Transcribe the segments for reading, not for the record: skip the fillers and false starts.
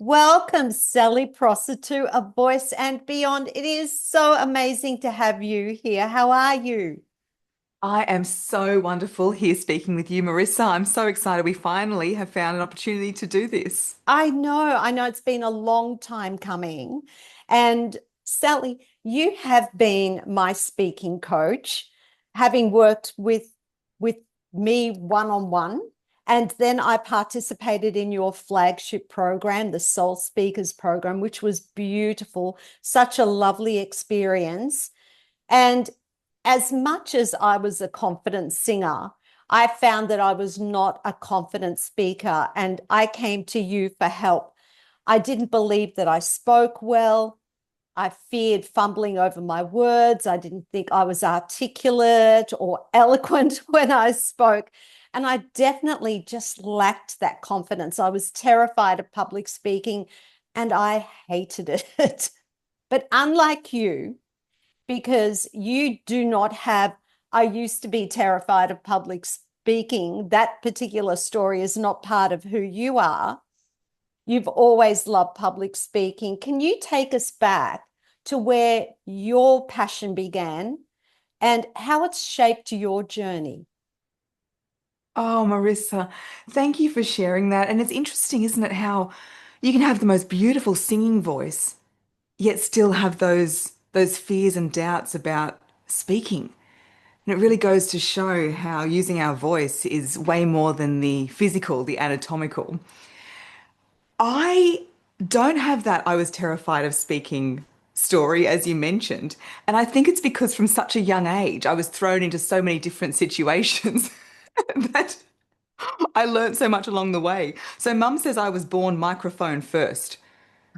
Welcome, Sally Prosser, to A Voice and Beyond. It is so amazing to have you here. How are you? I am so wonderful here speaking with you, Marissa. I'm so excited we finally have found an opportunity to do this. I know it's been a long time coming. And Sally, you have been my speaking coach, having worked with me one-on-one. And then I participated in your flagship program, the Soul Speakers program, which was beautiful, such a lovely experience. And as much as I was a confident singer, I found that I was not a confident speaker, and I came to you for help. I didn't believe that I spoke well. I feared fumbling over my words. I didn't think I was articulate or eloquent when I spoke. And I definitely just lacked that confidence. I was terrified of public speaking and I hated it. But unlike you, because you do not have, I used to be terrified of public speaking. That particular story is not part of who you are. You've always loved public speaking. Can you take us back to where your passion began and how it's shaped your journey? Oh, Marissa, thank you for sharing that. And it's interesting, isn't it, how you can have the most beautiful singing voice, yet still have those fears and doubts about speaking. And it really goes to show how using our voice is way more than the physical, the anatomical. I don't have that I was terrified of speaking story, as you mentioned. And I think it's because from such a young age, I was thrown into so many different situations that I learned so much along the way. So mum says I was born microphone first.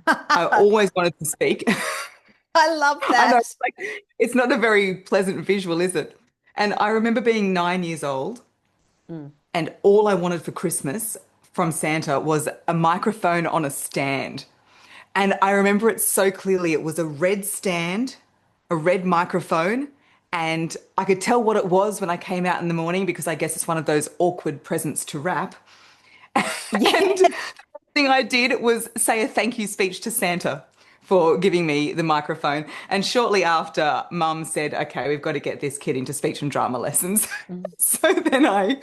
I I always wanted to speak. love I know, that. like, it's not a very pleasant visual, is it? And I remember being 9 years old, Mm. and all I wanted for Christmas from Santa was a microphone on a stand. And I remember it so clearly. It was a red stand, a red microphone, and I could tell what it was when I came out in the morning because I guess it's one of those awkward presents to wrap. And Yes. the first thing I did was say a thank you speech to Santa for giving me the microphone. And shortly after, Mum said, "Okay, we've got to get this kid into speech and drama lessons." So then I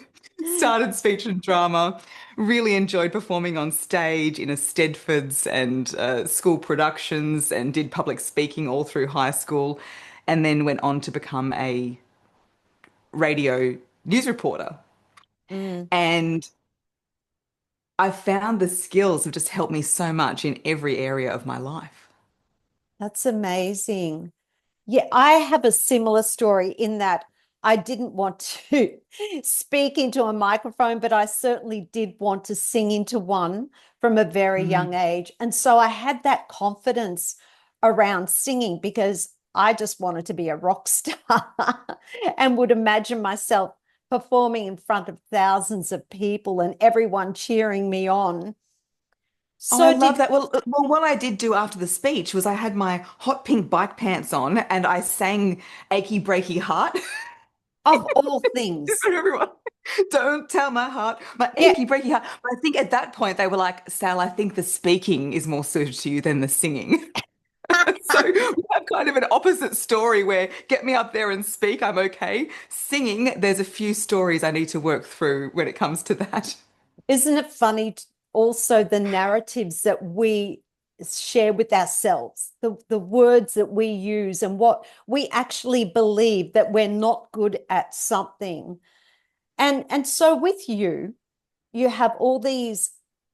started speech and drama, really enjoyed performing on stage in a Stedfords and school productions, and did public speaking all through high school, and then went on to become a radio news reporter. Mm, And I found the skills have just helped me so much in every area of my life. that's amazing. Yeah, I have a similar story in that I didn't want to speak into a microphone, but I certainly did want to sing into one from a very Mm. young age. And so I had that confidence around singing because I just wanted to be a rock star and would imagine myself performing in front of thousands of people and everyone cheering me on. Oh, I So love did, that. Well, what I did do after the speech was I had my hot pink bike pants on and I sang "Achy Breaky Heart" of all to things, everyone. Don't tell my heart, my yeah. achy breaky heart. But I think at that point they were like, "Sal, I think the speaking is more suited to you than the singing." So we have kind of an opposite story where get me up there and speak, I'm okay. Singing, there's a few stories I need to work through when it comes to that. Isn't it funny also the narratives that we share with ourselves, the words that we use and what we actually believe that we're not good at something. And so with you, you have all these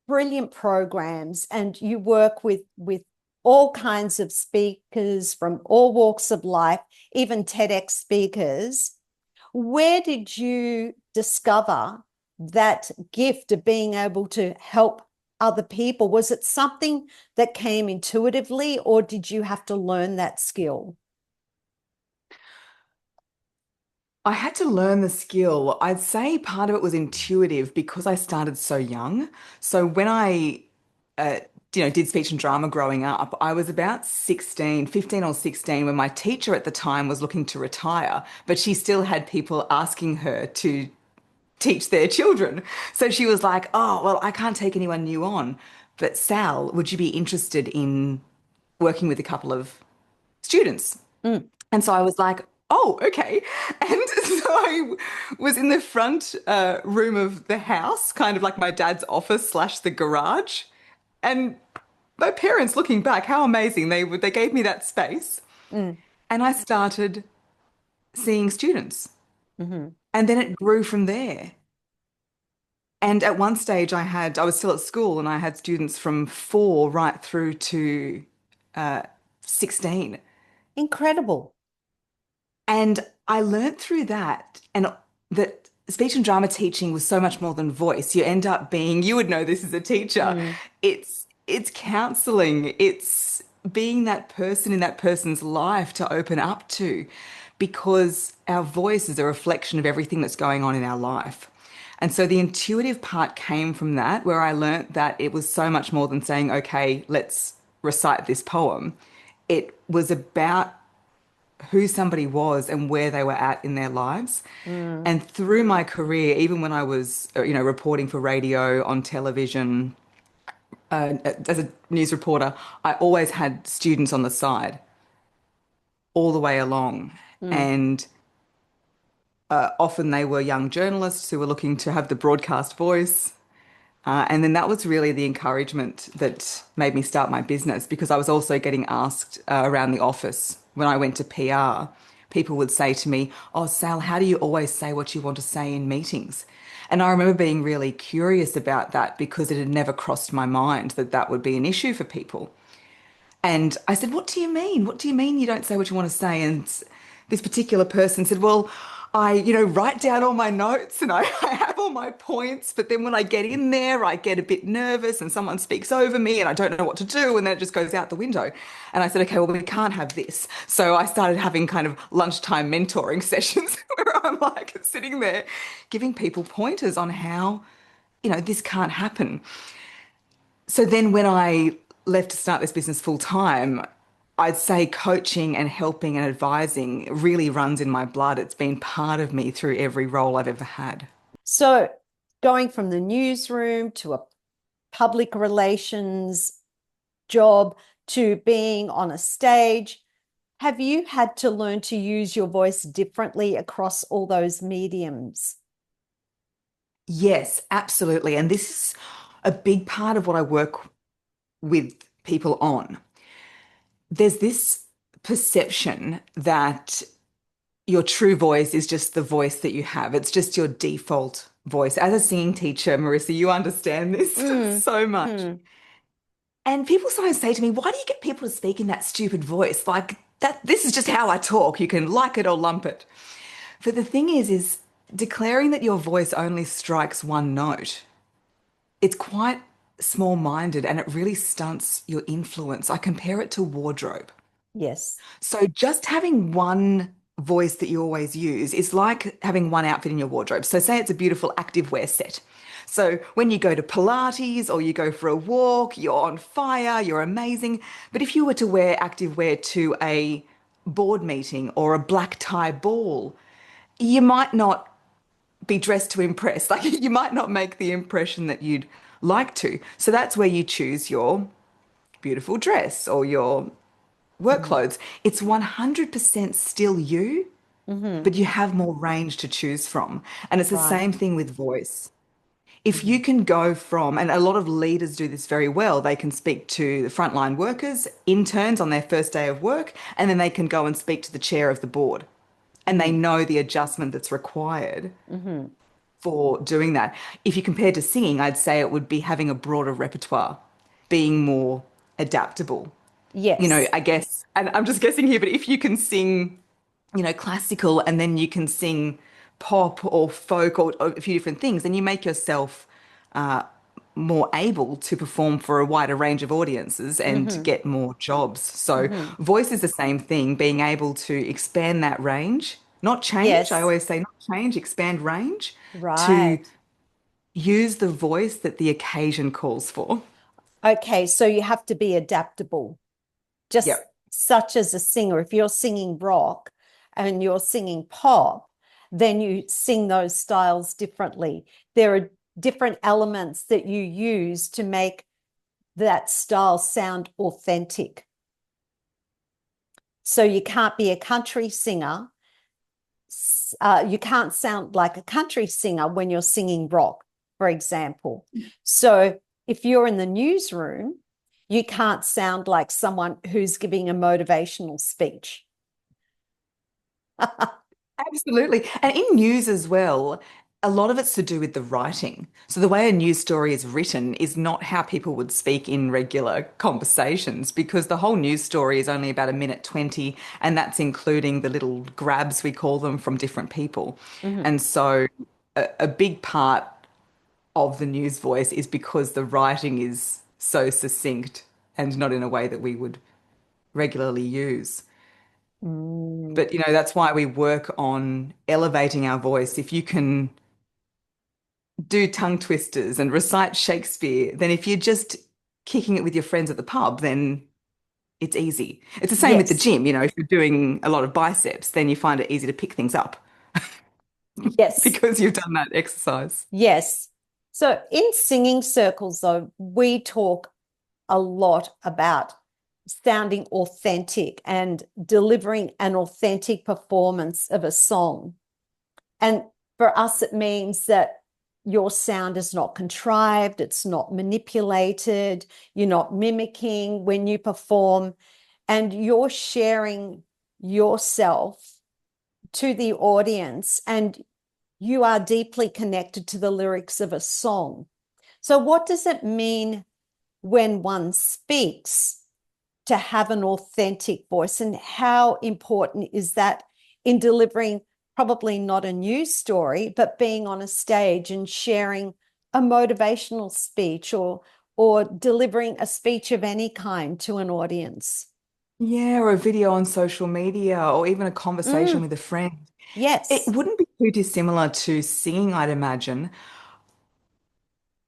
brilliant programs and you work with all kinds of speakers from all walks of life, even TEDx speakers. Where did you discover that gift of being able to help other people? Was it something that came intuitively, or did you have to learn that skill? I had to learn the skill. I'd say part of it was intuitive because I started so young. So when I uh, did speech and drama growing up, I was about 16, 15 or 16 when my teacher at the time was looking to retire, but she still had people asking her to teach their children. So she was like, "Oh, well, I can't take anyone new on." but Sal, would you be interested in working with a couple of students? Mm. And so I was like, oh, okay. And so I was in the front room of the house, kind of like my dad's office slash the garage. And my parents, looking back, how amazing they gave me that space. Mm. And I started seeing students. Hmm. And then it grew from there. And at one stage, I was still at school and I had students from 4 right through to uh, 16. Incredible. And I learned through that that speech and drama teaching was so much more than voice. You end up being, you would know this as a teacher, Mm. it's counseling, it's being that person in that person's life to open up to, because our voice is a reflection of everything that's going on in our life. And so the intuitive part came from that, where I learnt that it was so much more than saying, okay, let's recite this poem. It was about who somebody was and where they were at in their lives. Mm. And through my career, even when I was, reporting for radio, on television, as a news reporter, I always had students on the side all the way along. Mm. And often they were young journalists who were looking to have the broadcast voice. And then that was really the encouragement that made me start my business, because I was also getting asked around the office when I went to PR. People would say to me, "Oh, Sal, how do you always say what you want to say in meetings?" And I remember being really curious about that, because it had never crossed my mind that that would be an issue for people. And I said, "What do you mean? What do you mean you don't say what you want to say?" And this particular person said, "Well, I, write down all my notes and I have all my points, but then when I get in there, I get a bit nervous and someone speaks over me and I don't know what to do, and then it just goes out the window." And I said, "Okay, well, we can't have this." So I started having kind of lunchtime mentoring sessions where I'm like sitting there giving people pointers on how, this can't happen. So then when I left to start this business full time, I'd say coaching and helping and advising really runs in my blood. It's been part of me through every role I've ever had. So going from the newsroom to a public relations job to being on a stage, have you had to learn to use your voice differently across all those mediums? Yes, absolutely. And this is a big part of what I work with people on. There's this perception that your true voice is just the voice that you have. It's just your default voice. As a singing teacher, Marissa, you understand this Mm. so much. Mm. And people sometimes say to me, "Why do you get people to speak in that stupid voice? Like that, this is just how I talk. You can like it or lump it." But the thing is declaring that your voice only strikes one note. It's quite small-minded and it really stunts your influence. I compare it to wardrobe. Yes. So just having one voice that you always use is like having one outfit in your wardrobe. So say it's a beautiful activewear set. So when you go to Pilates or you go for a walk, you're on fire, you're amazing. But if you were to wear activewear to a board meeting or a black tie ball, you might not be dressed to impress. Like you might not make the impression that you'd like to. So that's where you choose your beautiful dress or your work Mm-hmm. clothes. It's 100% still you, Mm-hmm. but you have more range to choose from. And it's the Right. same thing with voice. If Mm-hmm. you can go from, and a lot of leaders do this very well, they can speak to the frontline workers, interns on their first day of work, and then they can go and speak to the chair of the board. And they Mm-hmm. know the adjustment that's required Mm-hmm. for doing that. If you compare to singing, I'd say it would be having a broader repertoire, being more adaptable. Yes. I guess, and I'm just guessing here, but if you can sing, classical and then you can sing pop or folk or a few different things, then you make yourself more able to perform for a wider range of audiences and Mm-hmm. get more jobs. So, Mm-hmm. voice is the same thing, being able to expand that range, not change. I Yes. always say, not change, expand range to Right. use the voice that the occasion calls for. Okay, so you have to be adaptable. Just Yep. such as a singer, if you're singing rock and you're singing pop, then you sing those styles differently. There are different elements that you use to make that style sound authentic. So you can't be a country singer. You can't sound like a country singer when you're singing rock, for example. So if you're in the newsroom, you can't sound like someone who's giving a motivational speech. Absolutely. And in news as well, a lot of it's to do with the writing. So the way a news story is written is not how people would speak in regular conversations because the whole news story is only about a minute 20, and that's including the little grabs we call them from different people. Mhm. And so a big part of the news voice is because the writing is so succinct and not in a way that we would regularly use. Mm. But that's why we work on elevating our voice. If you can do tongue twisters and recite Shakespeare, then if you're just kicking it with your friends at the pub, then it's easy. It's the same with the Yes, gym. If you're doing a lot of biceps, then you find it easy to pick things up yes, because you've done that exercise. yes. So in singing circles, though, we talk a lot about sounding authentic and delivering an authentic performance of a song. And for us, it means that your sound is not contrived, it's not manipulated, you're not mimicking when you perform, and you're sharing yourself to the audience, and you are deeply connected to the lyrics of a song. So, what does it mean when one speaks to have an authentic voice, and how important is that in delivering probably not a news story, but being on a stage and sharing a motivational speech or delivering a speech of any kind to an audience? Yeah, or a video on social media, or even a conversation Mm, with a friend. It yes. wouldn't be too dissimilar to singing, I'd imagine.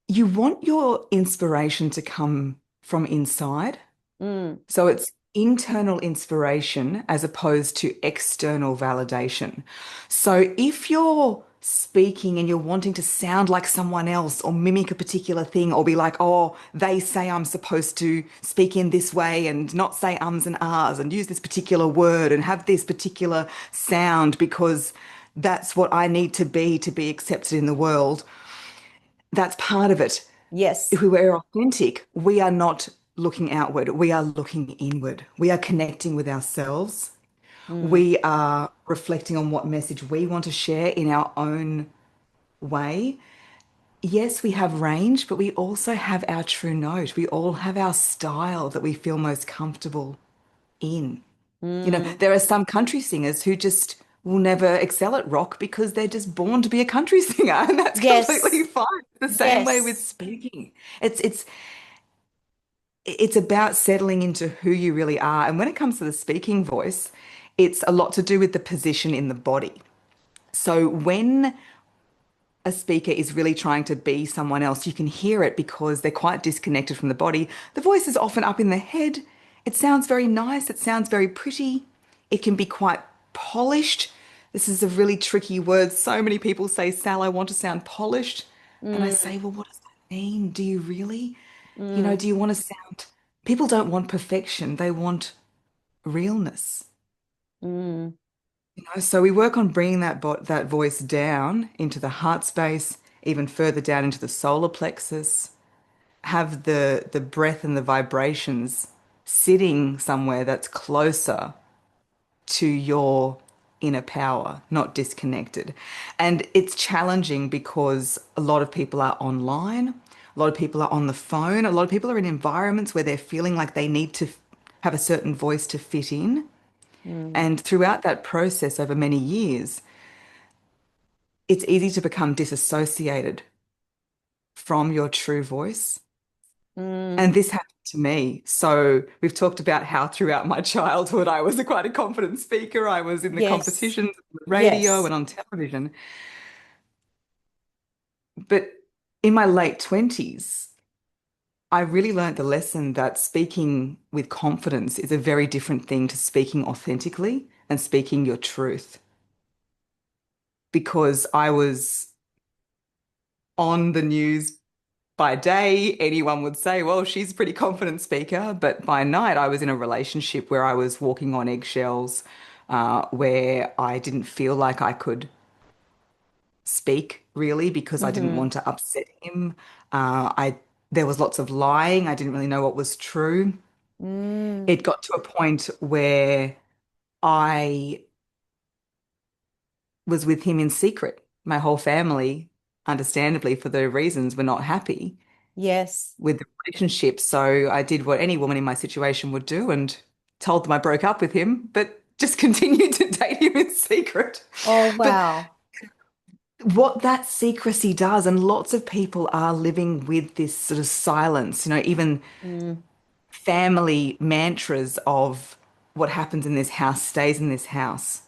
You want your inspiration to come from inside. Mm, So it's internal inspiration as opposed to external validation. So if you're speaking and you're wanting to sound like someone else or mimic a particular thing or be like, oh, they say I'm supposed to speak in this way and not say ums and ahs and use this particular word and have this particular sound because that's what I need to be accepted in the world. That's part of it. If yes. we were authentic, we are not looking outward, we are looking inward. We are connecting with ourselves. Mm, We are reflecting on what message we want to share in our own way. Yes, we have range, but we also have our true note. We all have our style that we feel most comfortable in. mm, There are some country singers who just will never excel at rock because they're just born to be a country singer, and that's completely yes. fine. The same way with Yes. speaking. It's about settling into who you really are. And when it comes to the speaking voice, it's a lot to do with the position in the body. So when a speaker is really trying to be someone else, you can hear it because they're quite disconnected from the body. The voice is often up in the head. It sounds very nice. It sounds very pretty. It can be quite polished. This is a really tricky word. So many people say, Sal, I want to sound polished. And I Mm, say, well, what does that mean? Do you really? mm, Do you want to sound? People don't want perfection. They want realness. mm, So we work on bringing that voice down into the heart space, even further down into the solar plexus. Have the breath and the vibrations sitting somewhere that's closer to your inner power, not disconnected. And it's challenging because a lot of people are online, a lot of people are on the phone, a lot of people are in environments where they're feeling like they need to have a certain voice to fit in. mm, And throughout that process over many years, it's easy to become disassociated from your true voice. And mm. this happened to me. So we've talked about how throughout my childhood I was quite a confident speaker. I was in the Yes. competitions, on the radio Yes. and on television. But in my late 20s, I really learned the lesson that speaking with confidence is a very different thing to speaking authentically and speaking your truth. Because I was on the news by day, anyone would say, well, she's a pretty confident speaker. But by night, I was in a relationship where I was walking on eggshells, where I didn't feel like I could speak really because I didn't Mm-hmm. want to upset him. There was lots of lying. I didn't really know what was true. Mm. It got to a point where I was with him in secret. My whole family, understandably, for the reasons, were not happy Yes. with the relationship. So I did what any woman in my situation would do and told them I broke up with him, but just continued to date him in secret. Oh, But wow. what that secrecy does, and lots of people are living with this sort of silence, even Mm. family mantras of what happens in this house stays in this house.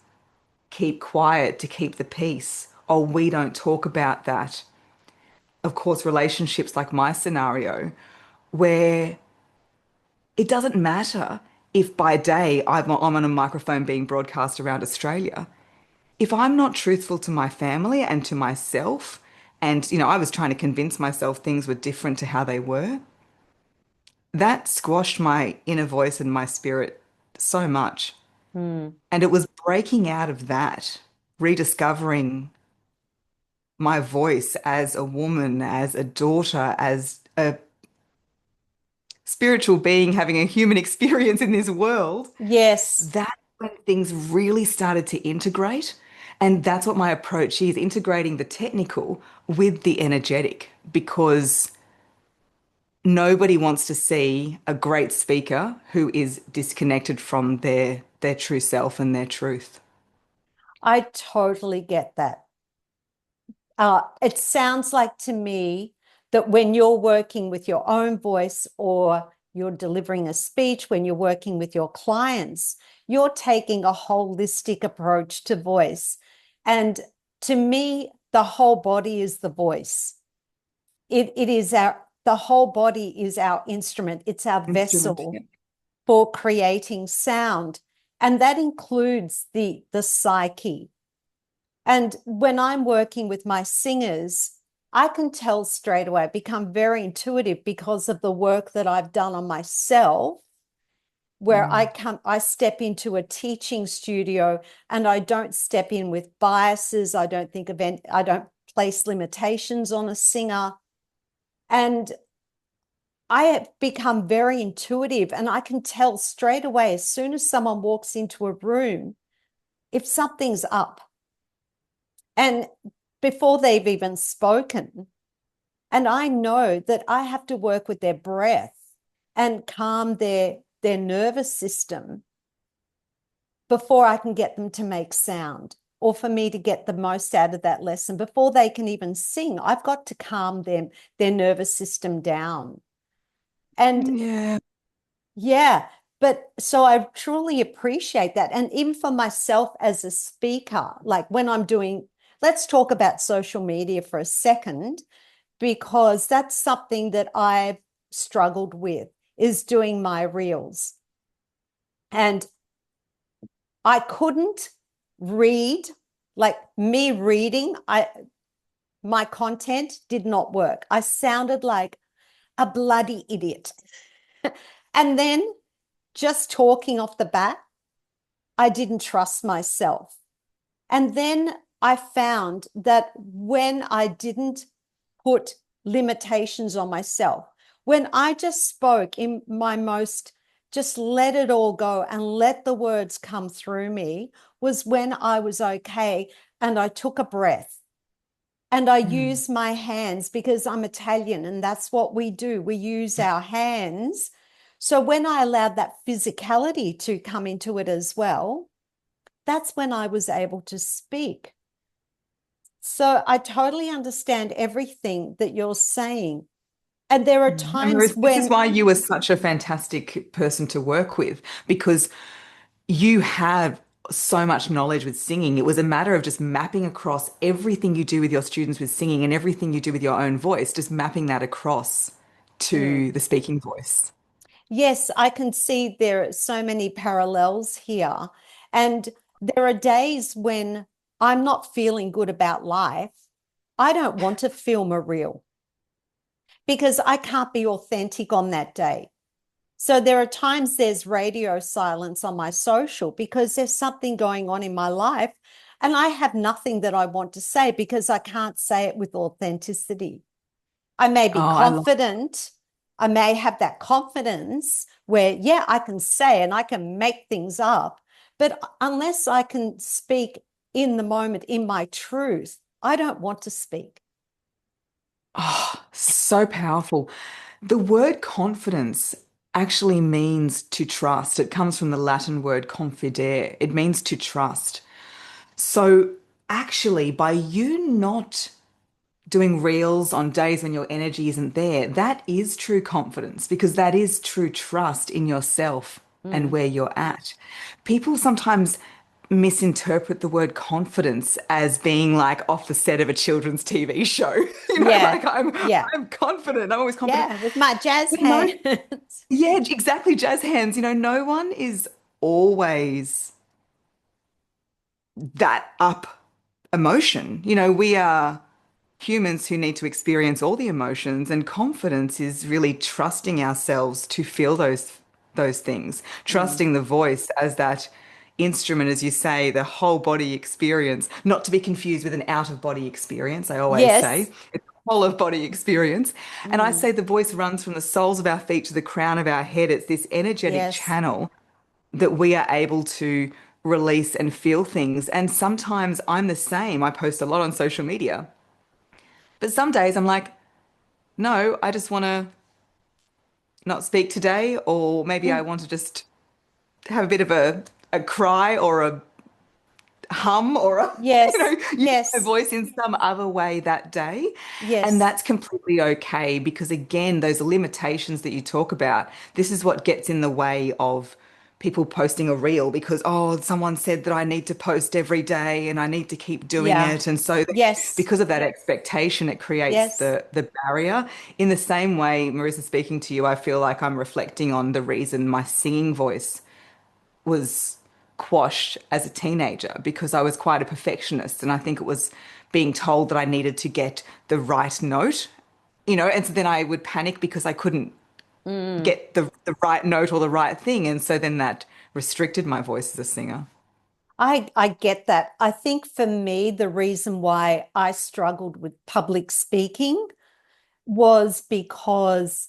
Keep quiet to keep the peace. Oh, we don't talk about that. Of course, relationships like my scenario, where it doesn't matter if by day I'm on a microphone being broadcast around Australia. If I'm not truthful to my family and to myself, and I was trying to convince myself things were different to how they were, that squashed my inner voice and my spirit so much. Mm. And it was breaking out of that, rediscovering my voice as a woman, as a daughter, as a spiritual being having a human experience in this world. Yes. That's when things really started to integrate. And that's what my approach is, integrating the technical with the energetic, because nobody wants to see a great speaker who is disconnected from their true self and their truth. I totally get that. It sounds like to me that when you're working with your own voice or you're delivering a speech, when you're working with your clients, you're taking a holistic approach to voice. And to me, the whole body is the voice. It is the whole body is our instrument. It's our Instrument. vessel Yeah. for creating sound. And that includes the psyche. And when I'm working with my singers, I can tell straight away, I become very intuitive because of the work that I've done on myself, where Mm. I step into a teaching studio and I don't step in with biases. I don't place limitations on a singer. And I have become very intuitive and I can tell straight away as soon as someone walks into a room if something's up. And before they've even spoken, and I know that I have to work with their breath and calm their nervous system before I can get them to make sound or for me to get the most out of that lesson. Before they can even sing, I've got to calm them, their nervous system down. And Yeah. yeah, but so I truly appreciate that. And even for myself as a speaker, like when I'm doing, let's talk about social media for a second, because that's something that I've struggled with is doing my reels. And I couldn't read, like me reading, my content did not work. I sounded like a bloody idiot. And then just talking off the bat, I didn't trust myself. And then I found that when I didn't put limitations on myself, when I just spoke in my most, just let it all go and let the words come through me, was when I was okay and I took a breath and I Mm. used my hands because I'm Italian and that's what we do. We use our hands. So when I allowed that physicality to come into it as well, that's when I was able to speak. So I totally understand everything that you're saying. And there are And times Marissa, this is when, why you were such a fantastic person to work with, because you have so much knowledge with singing. It was a matter of just mapping across everything you do with your students with singing and everything you do with your own voice, just mapping that across mm, to the speaking voice. yes, I can see there are so many parallels here. And there are days when I'm not feeling good about life. I don't want to film a reel because I can't be authentic on that day. So there are times there's radio silence on my social because there's something going on in my life and I have nothing that I want to say because I can't say it with authenticity. I may Oh, be I love. confident. I may have that confidence where, yeah, I can say and I can make things up. But unless I can speak in the moment, in my truth, I don't want to speak. Oh, so powerful. The word confidence actually means to trust. It comes from the Latin word confidere. It means to trust. So actually, by you not doing reels on days when your energy isn't there, that is true confidence because that is true trust in yourself and Mm. where you're at. People sometimes misinterpret the word confidence as being like off the set of a children's TV show. You know, Yeah. like I'm Yeah. I'm confident. I'm always confident. Yeah. With my jazz But no, hands. yeah, exactly, jazz hands. You know, no one is always that up emotion. You know, we are humans who need to experience all the emotions, and confidence is really trusting ourselves to feel those things, Mm. trusting the voice as that instrument, as you say, the whole body experience, not to be confused with an out of body experience. I always Yes. say it's a whole of body experience. And I Mm. say the voice runs from the soles of our feet to the crown of our head. It's this energetic Yes. channel that we are able to release and feel things. And sometimes I'm the same. I post a lot on social media. But some days I'm like, no, I just want to not speak today, or maybe I Mm. want to just have a bit of a cry or a hum or a, Yes. use my Yes. voice in some other way that day. And Yes. that's completely okay because, again, those limitations that you talk about, this is what gets in the way of people posting a reel because, oh, someone said that I need to post every day and I need to keep doing Yeah. it. And so, Yes. because of that expectation, it creates Yes. the barrier. In the same way, Marissa, speaking to you, I feel like I'm reflecting on the reason my singing voice was quashed as a teenager because I was quite a perfectionist. And I think it was being told that I needed to get the right note, and so then I would panic because I couldn't Mm. get the right note or the right thing. And so then that restricted my voice as a singer. I get that. I think for me, the reason why I struggled with public speaking was because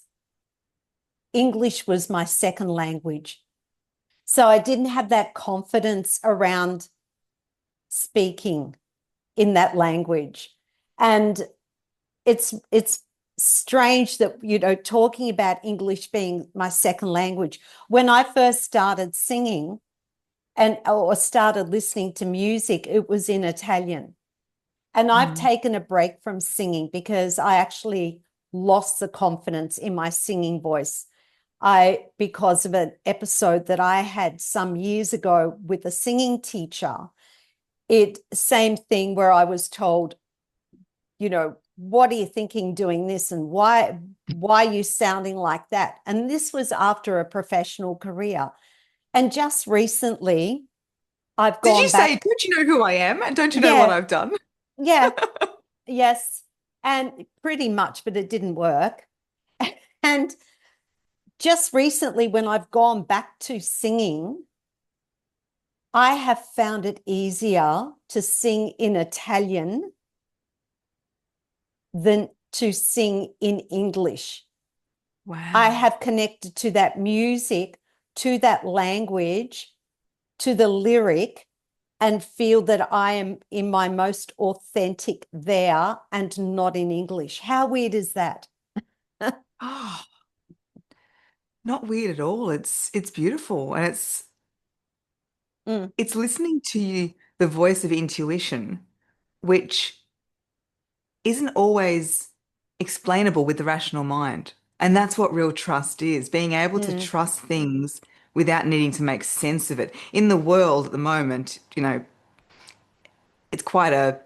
English was my second language. So I didn't have that confidence around speaking in that language. And it's strange that, talking about English being my second language. When I first started singing and or started listening to music, it was in Italian. And I've Mm. taken a break from singing because I actually lost the confidence in my singing voice. Because of an episode that I had some years ago with a singing teacher, same thing where I was told, what are you thinking doing this and why are you sounding like that? And this was after a professional career. And just recently, I've Did you gone say, back. don't you know who I am? And don't you know what Yeah, I've done? yeah, yes. And pretty much, but it didn't work. And just recently, when I've gone back to singing, I have found it easier to sing in Italian than to sing in English. I Wow. have connected to that music, to that language, to the lyric, and feel that I am in my most authentic there and not in English. How weird is that? Oh, not weird at all. It's beautiful. And Mm, it's listening to you, the voice of intuition, which isn't always explainable with the rational mind. And that's what real trust is, being able to mm. trust things without needing to make sense of it. In the world at the moment, it's quite a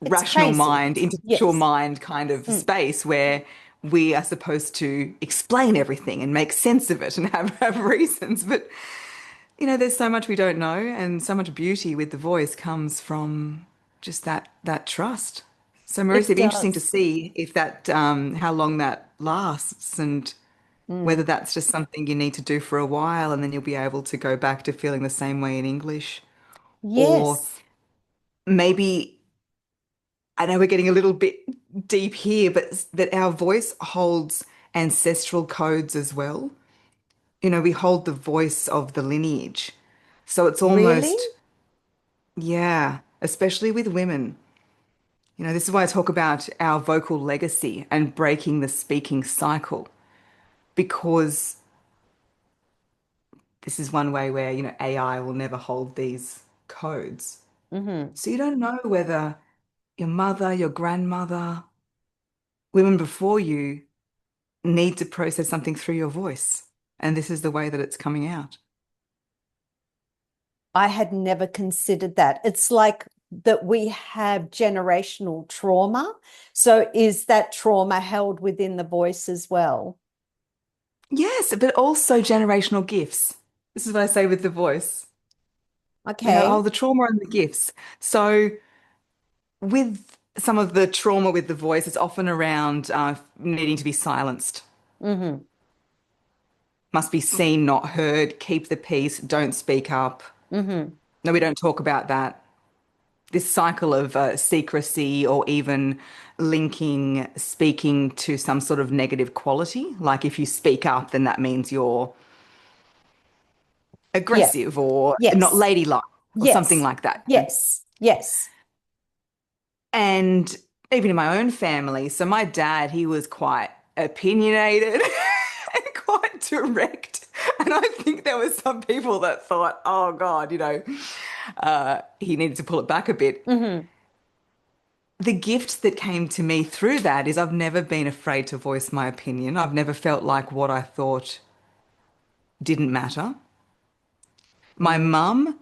It's rational crazy. mind, intellectual Yes. mind kind of Mm. space where we are supposed to explain everything and make sense of it and have reasons. But, there's so much we don't know, and so much beauty with the voice comes from just that trust. So, Marissa, It it'd be interesting to does. see if that, how long that lasts and whether Mm. that's just something you need to do for a while and then you'll be able to go back to feeling the same way in English. Or Yes. maybe, I know we're getting a little bit deep here, but that our voice holds ancestral codes as well. You know, we hold the voice of the lineage. So it's Really? almost, yeah, especially with women. You know, this is why I talk about our vocal legacy and breaking the speaking cycle, because this is one way where, you know, AI will never hold these codes. Hmm. So you don't know whether your mother, your grandmother, women before you need to process something through your voice. And this is the way that it's coming out. I had never considered that. It's like that we have generational trauma. So is that trauma held within the voice as well? Yes, but also generational gifts. This is what I say with the voice. You know, oh, Okay. the trauma and the gifts. So with some of the trauma with the voice, it's often around needing to be silenced. Hmm. Must be seen, not heard. Keep the peace. Don't speak up. Hmm. No, we don't talk about that. This cycle of secrecy or even linking speaking to some sort of negative quality. Like if you speak up, then that means you're Yeah. aggressive or not Yes. ladylike or something Yes. like that. Yes. Yes. And even in my own family, so my dad, he was quite opinionated and quite direct. And I think there were some people that thought, oh God, you know, he needed to pull it back a bit. Hmm. The gift that came to me through that is I've never been afraid to voice my opinion. I've never felt like what I thought didn't matter. My Mm. mum,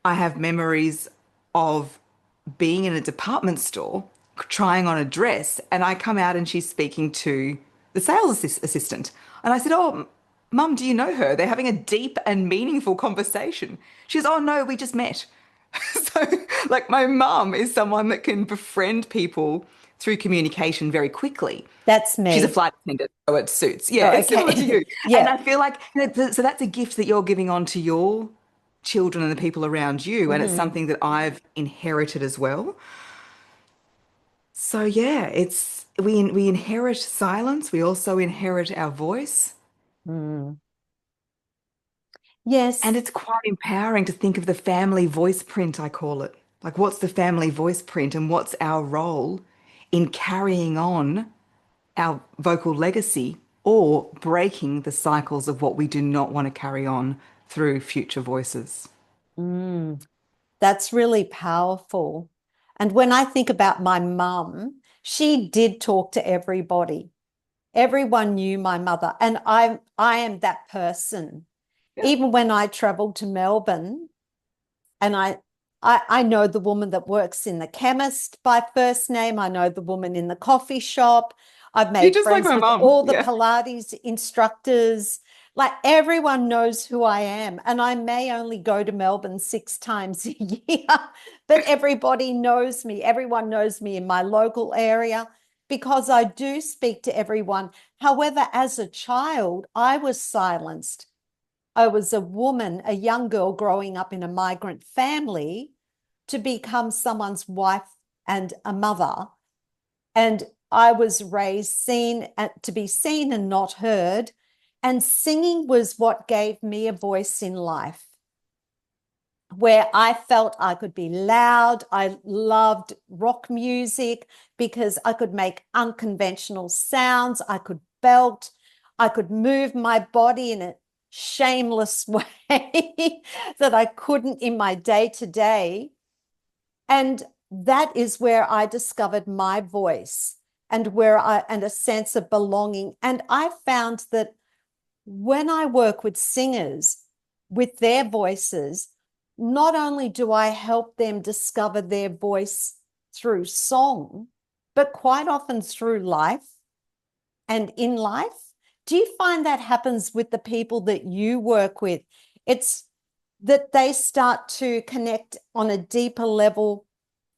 I have memories of being in a department store trying on a dress, and I come out and she's speaking to the assistant. And I said, oh, Mum, do you know her? They're having a deep and meaningful conversation. She goes, oh, no, we just met. So, like, my mum is someone that can befriend people through communication very quickly. That's She's a me. flight attendant, so it suits. Yeah, Oh, it's similar to okay. you. And Yeah. I feel like, you know, so that's a gift that you're giving on to your children and the people around you. And it's Hmm. something that I've inherited as well. So yeah, it's we inherit silence. We also inherit our voice. Mm. And Yes. it's quite empowering to think of the family voice print, I call it. Like, what's the family voice print and what's our role in carrying on our vocal legacy or breaking the cycles of what we do not want to carry on through future voices. Mm. That's really powerful. And when I think about my mum, she did talk to everybody. Everyone knew my mother, and I am that person. Yeah. Even when I traveled to Melbourne, and I know the woman that works in the chemist by first name. I know the woman in the coffee shop. I've You're made just like friends my with mum. all the Yeah. Pilates instructors. Like everyone knows who I am. And I may only go to Melbourne 6 times a year, but everybody knows me. Everyone knows me in my local area because I do speak to everyone. However, as a child, I was silenced. I was a woman, a young girl growing up in a migrant family to become someone's wife and a mother. And I was raised to be seen and not heard. And singing was what gave me a voice in life, where I felt I could be loud. I loved rock music because I could make unconventional sounds. I could belt. I could move my body in a shameless way that I couldn't in my day to day. And that is where I discovered my voice and a sense of belonging. And I found that when I work with singers with their voices, not only do I help them discover their voice through song, but quite often through life and in life. Do you find that happens with the people that you work with? It's that they start to connect on a deeper level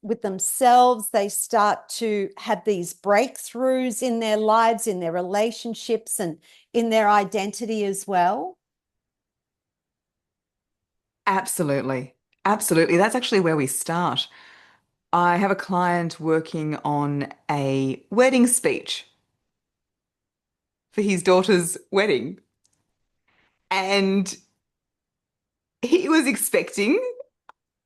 with themselves. They start to have these breakthroughs in their lives, in their relationships, and in their identity as well. Absolutely. Absolutely. That's actually where we start. I have a client working on a wedding speech for his daughter's wedding. And he was expecting,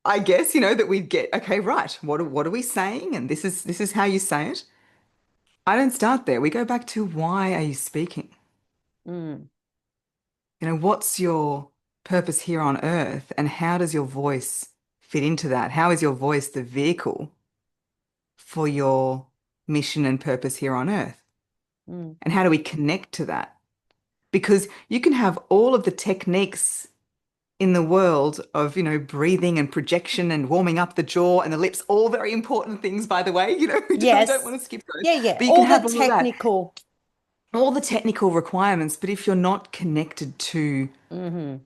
I guess, that we'd get, okay, right, what are we saying? And this is how you say it. I don't start there. We go back to why are you speaking? Mm, What's your purpose here on earth? And how does your voice fit into that? How is your voice the vehicle for your mission and purpose here on earth? mm. And how do we connect to that? Because you can have all of the techniques in the world of, breathing and projection and warming up the jaw and the lips, all very important things, by the way. I don't Yes. want to skip those. Yeah, yeah. But you can All the have all of that, technical. all the technical requirements, but if you're not connected to Hmm.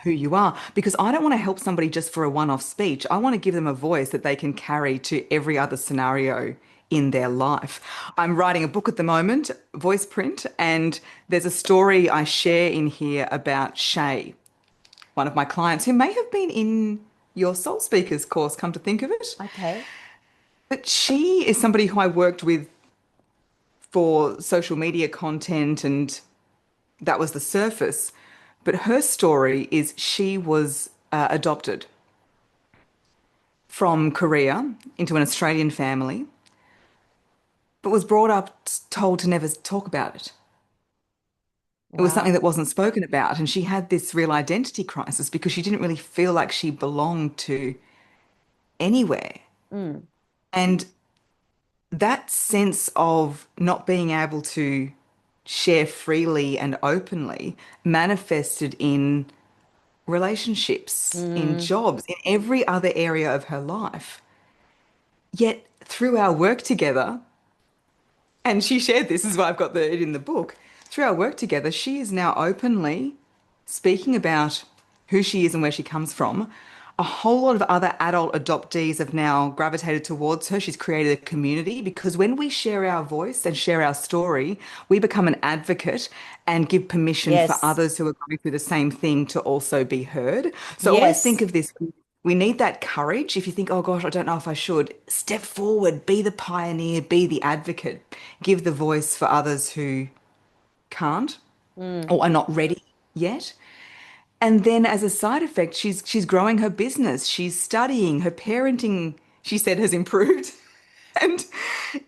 who you are, because I don't want to help somebody just for a one-off speech. I want to give them a voice that they can carry to every other scenario in their life. I'm writing a book at the moment, voice print, and there's a story I share in here about Shay, one of my clients who may have been in your Soul Speakers course, come to think of it. Okay. But she is somebody who I worked with for social media content, and that was the surface. But her story is she was adopted from Korea into an Australian family, but was brought up told to never talk about it. It was something Wow. that wasn't spoken about. And she had this real identity crisis because she didn't really feel like she belonged to anywhere. Mm, And that sense of not being able to share freely and openly manifested in relationships, in mm. jobs, in every other area of her life. Yet through our work together, and she shared this, is why I've got it in the book. Through our work together, she is now openly speaking about who she is and where she comes from. A whole lot of other adult adoptees have now gravitated towards her. She's created a community because when we share our voice and share our story, we become an advocate and give permission for Yes. others who are going through the same thing to also be heard. So always think Yes. of this. We need that courage. If you think, oh gosh, I don't know if I should, step forward, be the pioneer, be the advocate, give the voice for others who can't Mm. or are not ready yet. And then as a side effect, she's growing her business, she's studying, her parenting, she said, has improved. And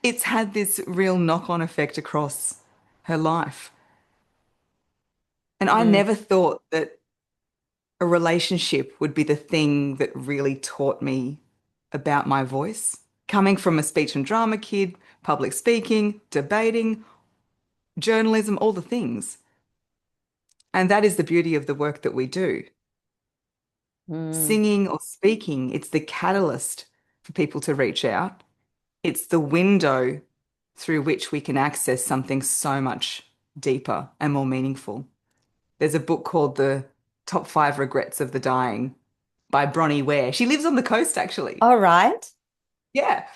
it's had this real knock-on effect across her life. And I Mm. never thought that a relationship would be the thing that really taught me about my voice. Coming from a speech and drama kid, public speaking, debating, journalism, all the things. And that is the beauty of the work that we do. Mm. Singing or speaking, it's the catalyst for people to reach out. It's the window through which we can access something so much deeper and more meaningful. There's a book called The Top Five Regrets of the Dying by Bronnie Ware. She lives on the coast, actually. All right. Yeah.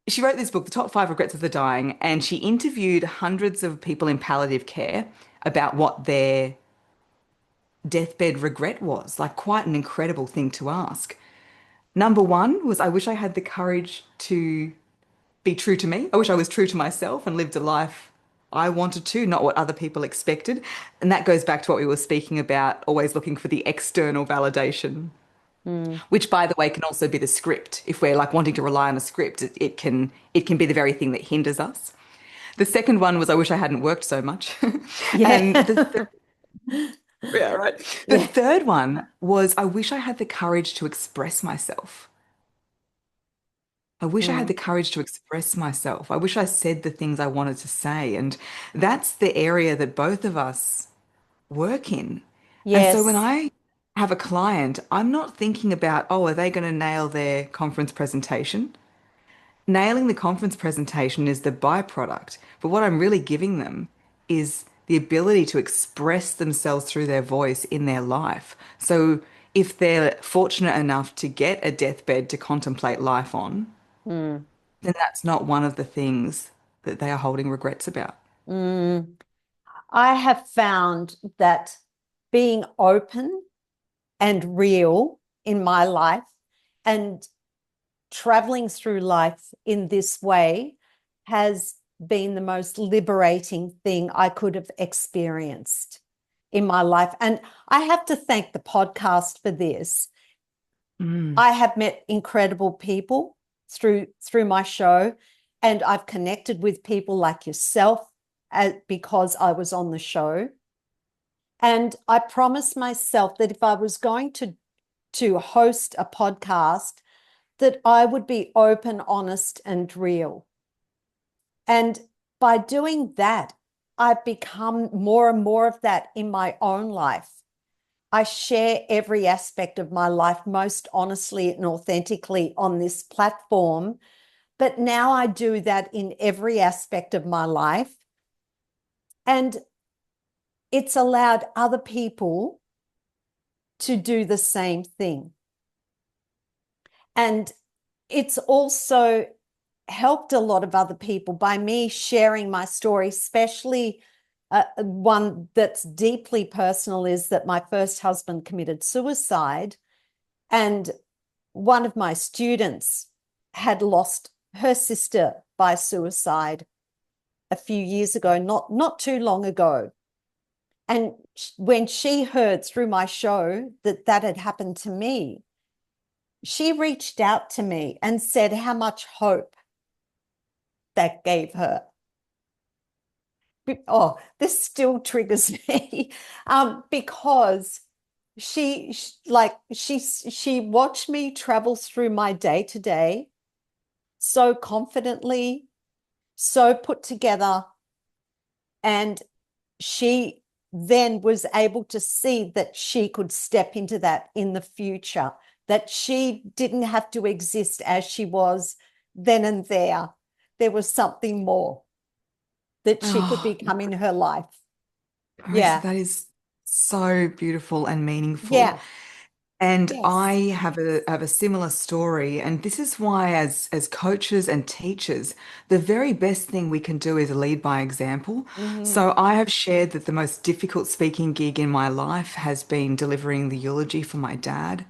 She wrote this book, The Top Five Regrets of the Dying, and she interviewed hundreds of people in palliative care about what their deathbed regret was. Like, quite an incredible thing to ask. Number one was, I wish I had the courage to be true to me. I wish I was true to myself and lived a life I wanted to, not what other people expected. And that goes back to what we were speaking about, always looking for the external validation, Mm. which by the way can also be the script. If we're like wanting to rely on a script, it can be the very thing that hinders us. The second one was I wish I hadn't worked so much. And the Yeah. th yeah, right. The Yeah. third one was I wish I had the courage to express myself. I wish I had the Mm. courage to express myself. I wish I said the things I wanted to say. And that's the area that both of us work in. And so when Yes. I have a client, I'm not thinking about, oh, are they going to nail their conference presentation? Nailing the conference presentation is the byproduct. But what I'm really giving them is the ability to express themselves through their voice in their life. So if they're fortunate enough to get a deathbed to contemplate life on, Mm, then that's not one of the things that they are holding regrets about. mm. I have found that being open and real in my life and traveling through life in this way has been the most liberating thing I could have experienced in my life. And I have to thank the podcast for this. Mm. I have met incredible people through my show, and I've connected with people like yourself because I was on the show. And I promised myself that if I was going to host a podcast, that I would be open, honest, and real. And by doing that, I've become more and more of that in my own life. I share every aspect of my life most honestly and authentically on this platform. But now I do that in every aspect of my life. And it's allowed other people to do the same thing. And it's also helped a lot of other people by me sharing my story, especially one that's deeply personal is that my first husband committed suicide. And one of my students had lost her sister by suicide a few years ago, not too long ago. And when she heard through my show that that had happened to me, she reached out to me and said how much hope that gave her. Oh, this still triggers me because she watched me travel through my day to day so confidently, so put together, and she then was able to see that she could step into that in the future, that she didn't have to exist as she was then and there. There was something more that she could Oh, become in her life. Marissa, Yeah. that is so beautiful and meaningful. Yeah. And I Yes. have a similar story. And this is why, as coaches and teachers, the very best thing we can do is lead by example. Mm-hmm. So I have shared that the most difficult speaking gig in my life has been delivering the eulogy for my dad.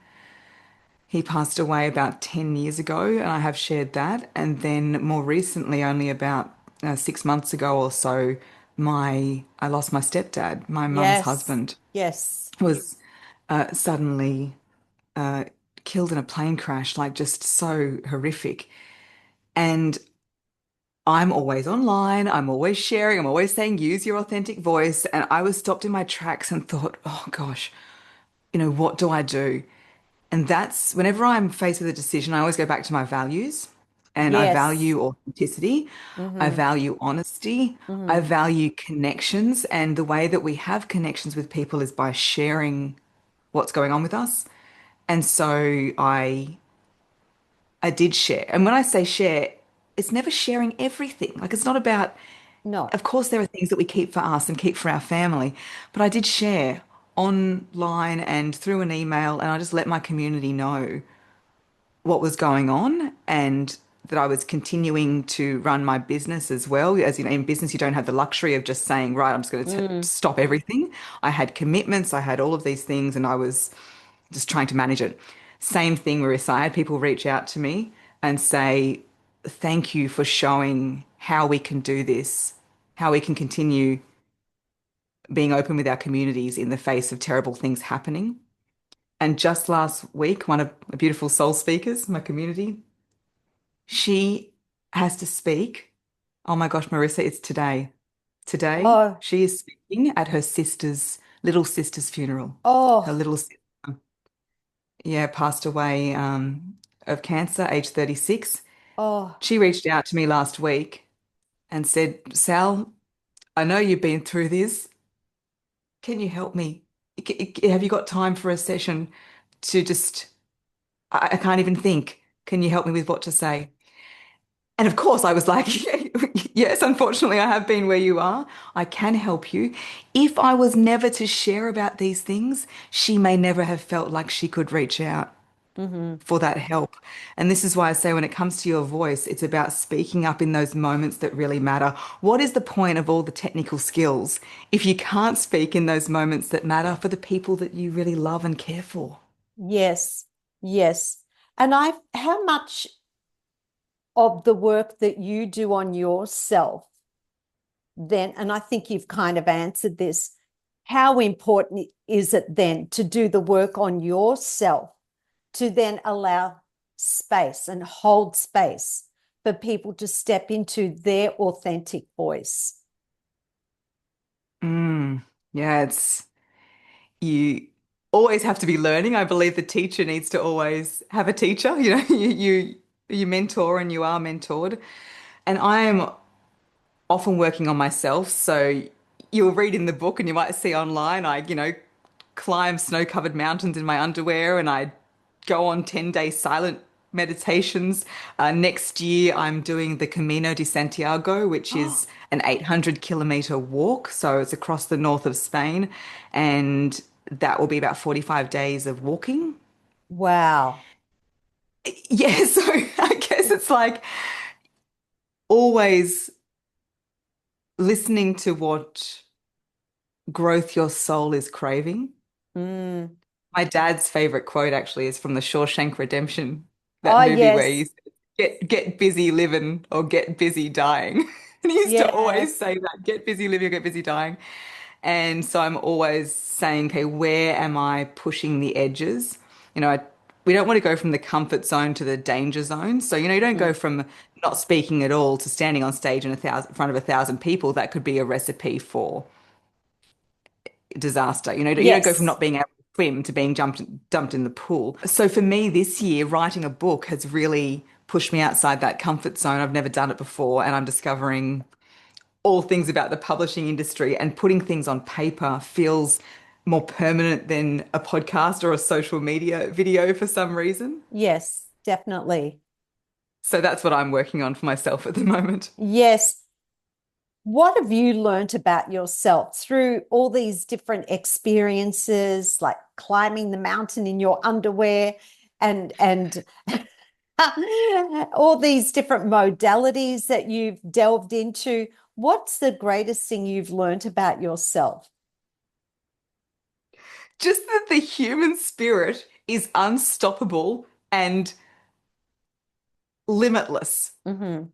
He passed away about 10 years ago, and I have shared that. And then more recently, only about 6 months ago or so, I lost my stepdad, my mum's Yes. husband, Yes. was suddenly uh, killed in a plane crash, like just so horrific. And I'm always online, I'm always sharing, I'm always saying, use your authentic voice. And I was stopped in my tracks and thought, oh gosh, what do I do? And that's whenever I'm faced with a decision, I always go back to my values. And I Yes. value authenticity. I Mm-hmm. value honesty. I Mm-hmm. value connections. And the way that we have connections with people is by sharing what's going on with us. And so I did share. And when I say share, it's never sharing everything. Like it's not about, No. of course, there are things that we keep for us and keep for our family, but I did share online and through an email, and I just let my community know what was going on and that I was continuing to run my business as well. As you know, in business, you don't have the luxury of just saying, right, I'm just going to Mm. stop everything. I had commitments, I had all of these things, and I was just trying to manage it. Same thing, Marissa. I had people reach out to me and say, thank you for showing how we can do this, how we can continue being open with our communities in the face of terrible things happening. And just last week, one of the beautiful soul speakers, in my community, she has to speak. Oh my gosh, Marissa, it's today. Today, Oh, she is speaking at her little sister's funeral. Her oh, little sister, yeah, passed away of cancer, age 36. oh, She reached out to me last week and said, Sal, I know you've been through this. Can you help me? Have you got time for a session to just, I can't even think. Can you help me with what to say? And of course, I was like, yes, unfortunately, I have been where you are. I can help you. If I was never to share about these things, she may never have felt like she could reach out Hmm. for that help. And this is why I say when it comes to your voice, it's about speaking up in those moments that really matter. What is the point of all the technical skills if you can't speak in those moments that matter for the people that you really love and care for? Yes, yes. And how much of the work that you do on yourself then, and I think you've kind of answered this, how important is it then to do the work on yourself to then allow space and hold space for people to step into their authentic voice? Mm, yeah, it's you always have to be learning. I believe the teacher needs to always have a teacher. You know, you mentor and you are mentored. And I am often working on myself. So you'll read in the book and you might see online, climb snow-covered mountains in my underwear and I go on 10-day silent meditations. Next year, I'm doing the Camino de Santiago, which Oh, is an 800-kilometer walk. So it's across the north of Spain. And that will be about 45 days of walking. wow. Yeah, so I guess it's like always listening to what growth your soul is craving. Mm. My dad's favorite quote actually is from the Shawshank Redemption, that Oh, movie where yes. he said, get busy living or get busy dying. And he used to always Yes. say that, get busy living or get busy dying. And so I'm always saying, okay, where am I pushing the edges? You know, we don't want to go from the comfort zone to the danger zone. So, you don't go Mm. from not speaking at all to standing on stage in front of 1,000 people. That could be a recipe for disaster. You don't go from Yes. not being able to swim to being dumped in the pool. So for me this year, writing a book has really pushed me outside that comfort zone. I've never done it before, and I'm discovering all things about the publishing industry, and putting things on paper feels more permanent than a podcast or a social media video for some reason. Yes, definitely. So that's what I'm working on for myself at the moment. Yes. What have you learned about yourself through all these different experiences, like climbing the mountain in your underwear and all these different modalities that you've delved into? What's the greatest thing you've learned about yourself? Just that the human spirit is unstoppable and limitless. Hmm.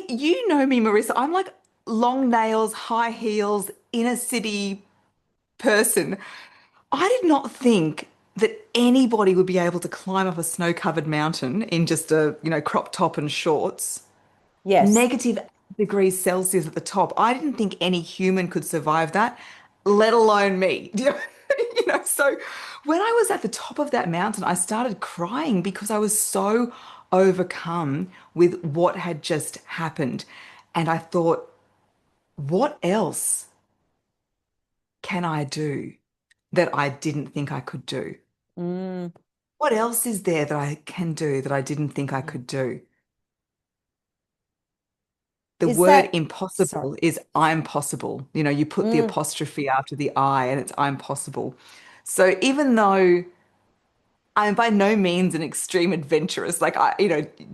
You know me, Marissa. I'm like long nails, high heels, inner city person. I did not think that anybody would be able to climb up a snow-covered mountain in just a, crop top and shorts. Yes. Negative degrees Celsius at the top. I didn't think any human could survive that, let alone me. So when I was at the top of that mountain, I started crying because I was so overcome with what had just happened. And I thought, what else can I do that I didn't think I could do? Mm. What else is there that I can do that I didn't think I could do? The Is word that, sorry. impossible is I'm possible. You put the Mm. apostrophe after the I and it's I'm possible. So even though I'm by no means an extreme adventurous, like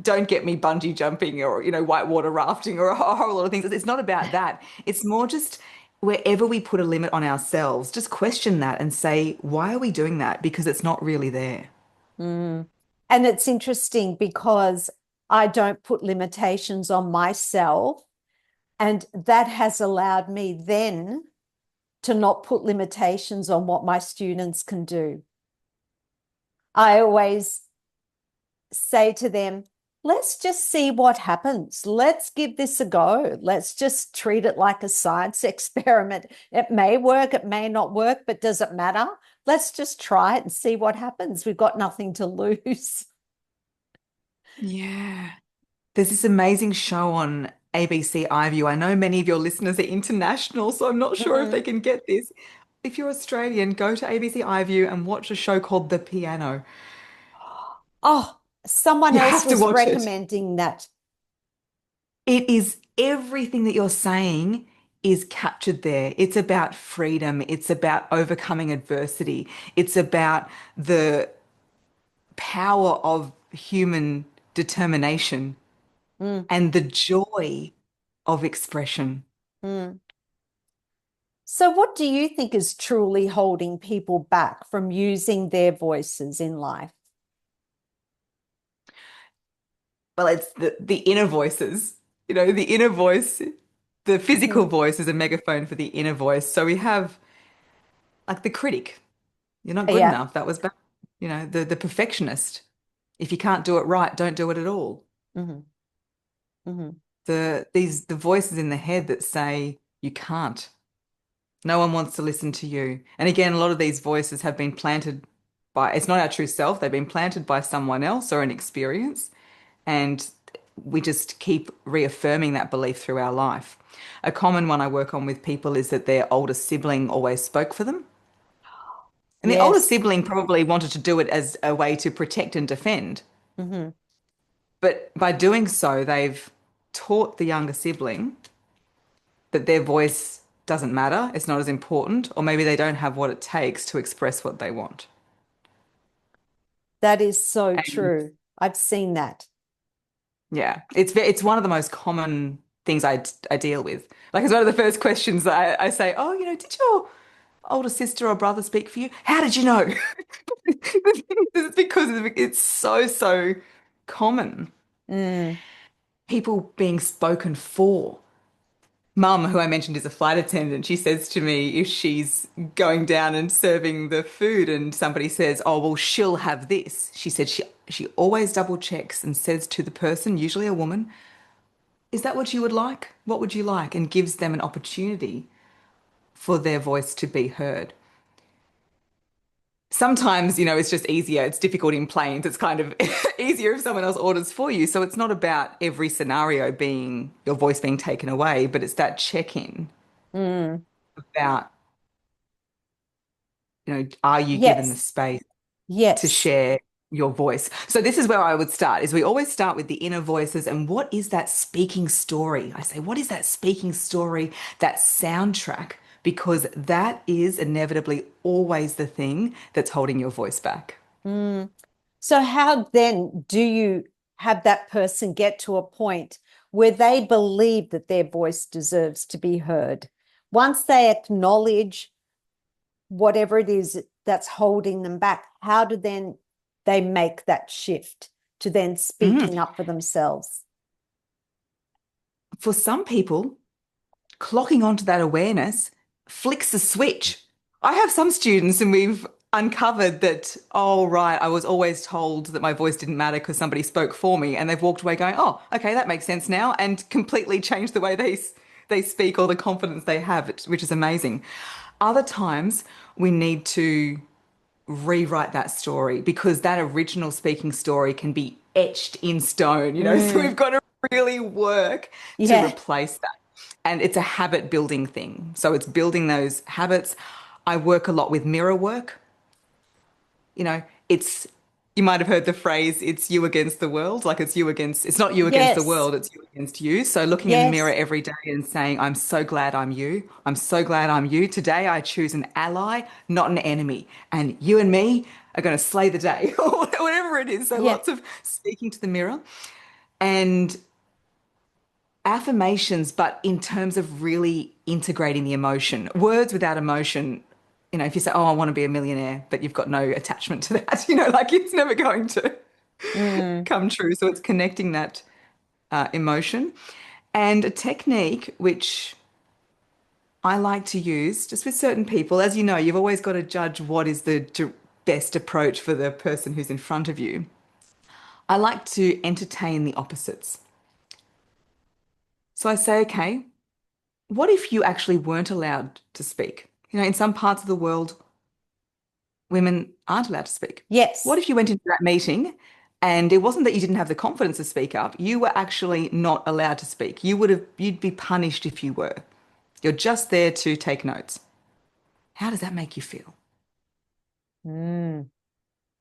don't get me bungee jumping or, whitewater rafting or a whole lot of things. It's not about that. It's more just wherever we put a limit on ourselves, just question that and say, why are we doing that? Because it's not really there. Mm. And it's interesting because I don't put limitations on myself. And that has allowed me then to not put limitations on what my students can do. I always say to them, let's just see what happens. Let's give this a go. Let's just treat it like a science experiment. It may work, it may not work, but does it matter? Let's just try it and see what happens. We've got nothing to lose. Yeah. There's this amazing show on ABC iView. I know many of your listeners are international, so I'm not sure if they Mm. can get this. If you're Australian, go to ABC iView and watch a show called The Piano. Oh, someone You else have to was watch it. recommending that. It is everything that you're saying is captured there. It's about freedom. It's about overcoming adversity. It's about the power of human determination Mm, and the joy of expression. mm. So, what do you think is truly holding people back from using their voices in life? Well, it's the inner voices, the inner voice, the physical Mm, voice is a megaphone for the inner voice. So we have like the critic, you're not good yeah. enough. That was bad. The perfectionist. If you can't do it right, don't do it at all. Hmm. Hmm. The voices in the head that say you can't. No one wants to listen to you. And again, a lot of these voices have been planted by, it's not our true self, they've been planted by someone else or an experience. And we just keep reaffirming that belief through our life. A common one I work on with people is that their older sibling always spoke for them. And the older Yes. sibling probably wanted to do it as a way to protect and defend. Hmm. But by doing so, they've taught the younger sibling that their voice doesn't matter, it's not as important, or maybe they don't have what it takes to express what they want. That is so And true. I've seen that. yeah, it's one of the most common things I deal with. Like it's one of the first questions that I say, oh, did your older sister or brother speak for you? How did you know? It's because it's so common. Mm, People being spoken for. Mum, who I mentioned is a flight attendant, she says to me if she's going down and serving the food and somebody says, "Oh, well, she'll have this." She said she always double checks and says to the person, usually a woman, "Is that what you would like? What would you like?" and gives them an opportunity for their voice to be heard. Sometimes, it's just easier. It's difficult in planes. It's kind of easier if someone else orders for you. So it's not about every scenario being your voice being taken away, but it's that check-in mm. about are you given the Yes. space to Yes. share your voice? So this is where I would start, is we always start with the inner voices and what is that speaking story? I say, what is that speaking story, that soundtrack? Because that is inevitably always the thing that's holding your voice back. Mm. So, how then do you have that person get to a point where they believe that their voice deserves to be heard? Once they acknowledge whatever it is that's holding them back, how do then they make that shift to then Mm. speaking up for themselves? For some people, clocking onto that awareness flicks a switch. I have some students, and we've uncovered that, oh, right, I was always told that my voice didn't matter because somebody spoke for me. And they've walked away going, oh, okay, that makes sense now, and completely changed the way they speak or the confidence they have, which is amazing. Other times, we need to rewrite that story because that original speaking story can be etched in stone. So Mm, we've got to really work to yeah. replace that. And it's a habit building thing. So it's building those habits. I work a lot with mirror work. It's you might have heard the phrase, it's you against the world. Like it's not you against the Yes. world, it's you against you. So looking in the mirror Yes. every day and saying, I'm so glad I'm you. I'm so glad I'm you. Today I choose an ally, not an enemy. And you and me are going to slay the day, or whatever it is. So Yeah. lots of speaking to the mirror and affirmations, but in terms of really integrating the emotion. Words without emotion, if you say, oh, I want to be a millionaire, but you've got no attachment to that, like it's never going to Mm, come true. So it's connecting that emotion. And a technique which I like to use just with certain people, as you know, you've always got to judge what is the best approach for the person who's in front of you. I like to entertain the opposites. So I say, okay, what if you actually weren't allowed to speak? In some parts of the world, women aren't allowed to speak. What yes. if you went into that meeting and it wasn't that you didn't have the confidence to speak up, you were actually not allowed to speak. You'd be punished if you were. You're just there to take notes. How does that make you feel? Mm,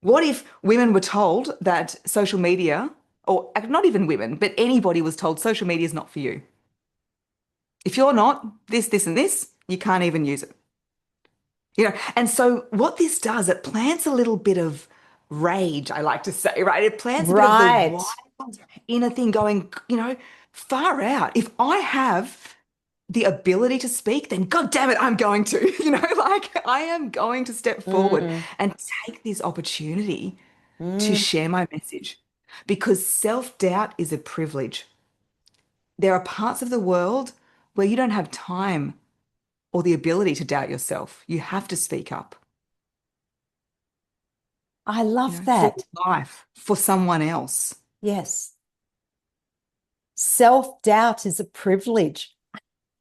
What if women were told that social media or not even women, but anybody was told social media is not for you. If you're not this, this, and this, you can't even use it. And so what this does, it plants a little bit of rage, I like to say, right? It plants a bit of the Right. wild inner thing going, far out. If I have the ability to speak, then God damn it, I'm going to, like I am going to step forward Mm, and take this opportunity to mm. share my message because self-doubt is a privilege. There are parts of the world where you don't have time or the ability to doubt yourself. You have to speak up, I love for that. your life, for someone else. Yes. Self-doubt is a privilege.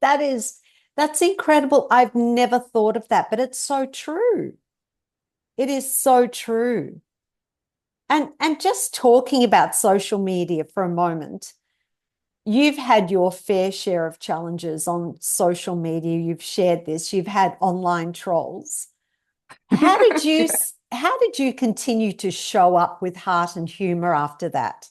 That is, that's incredible. I've never thought of that, but it's so true. It is so true. And just talking about social media for a moment, you've had your fair share of challenges on social media. You've shared this. You've had online trolls. How did you continue to show up with heart and humor after that?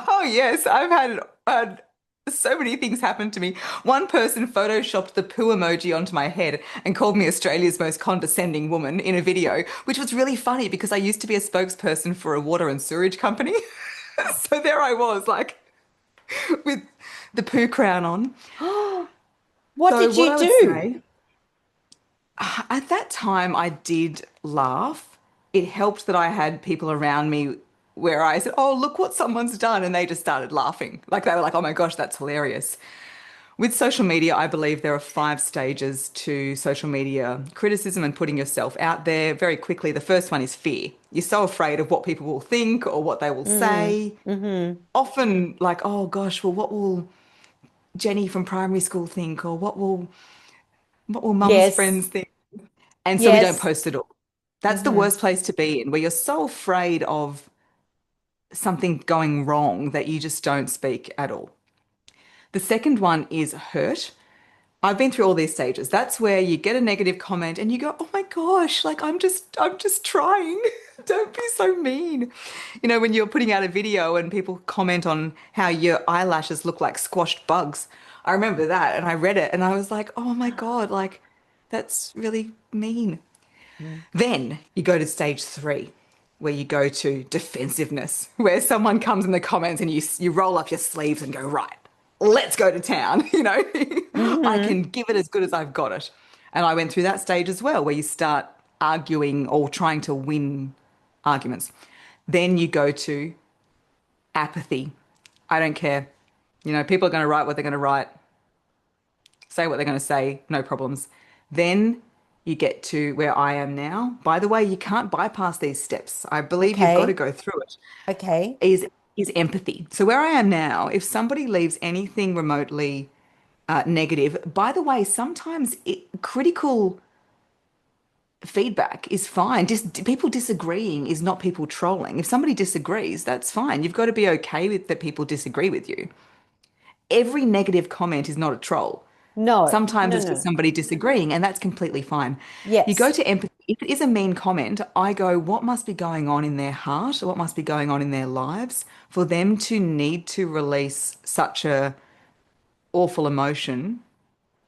Oh, yes, I've had so many things happen to me. One person photoshopped the poo emoji onto my head and called me Australia's most condescending woman in a video, which was really funny because I used to be a spokesperson for a water and sewage company. So there I was, like with the poo crown on. What So did what you I would do? say, at that time I did laugh. It helped that I had people around me where I said, "Oh, look what someone's done," and they just started laughing. Like they were like, "Oh my gosh, that's hilarious." With social media, I believe there are 5 stages to social media criticism and putting yourself out there. Very quickly, the first one is fear. You're so afraid of what people will think or what they will Mm, say. mm-hmm. Often, like, oh gosh, well, what will Jenny from primary school think, or what will mum's Yes, friends think? And so we don't yes. post it all. That's the Mm-hmm. worst place to be in, where you're so afraid of something going wrong that you just don't speak at all. The second one is hurt. I've been through all these stages. That's where you get a negative comment and you go, "Oh my gosh, like I'm just trying. Don't be so mean." When you're putting out a video and people comment on how your eyelashes look like squashed bugs. I remember that and I read it and I was like, "Oh my God, like that's really mean." Mm. Then you go to stage 3, where you go to defensiveness, where someone comes in the comments and you roll up your sleeves and go, "Right, let's go to town." I Mm-hmm. can give it as good as I've got it. And I went through that stage as well, where you start arguing or trying to win arguments. Then you go to apathy. I don't care. People are going to write what they're going to write, say what they're going to say, no problems. Then you get to where I am now. By the way, you can't bypass these steps. I believe you've got to Okay. go through it. Okay. Is empathy. So where I am now, if somebody leaves anything remotely negative, by the way, sometimes critical feedback is fine. Just people disagreeing is not people trolling. If somebody disagrees, that's fine. You've got to be okay with that people disagree with you. Every negative comment is not a troll. No, Sometimes no, it's just no. somebody disagreeing, and that's completely fine. You go Yes. to empathy. If it is a mean comment, I go, what must be going on in their heart? What must be going on in their lives for them to need to release such a awful emotion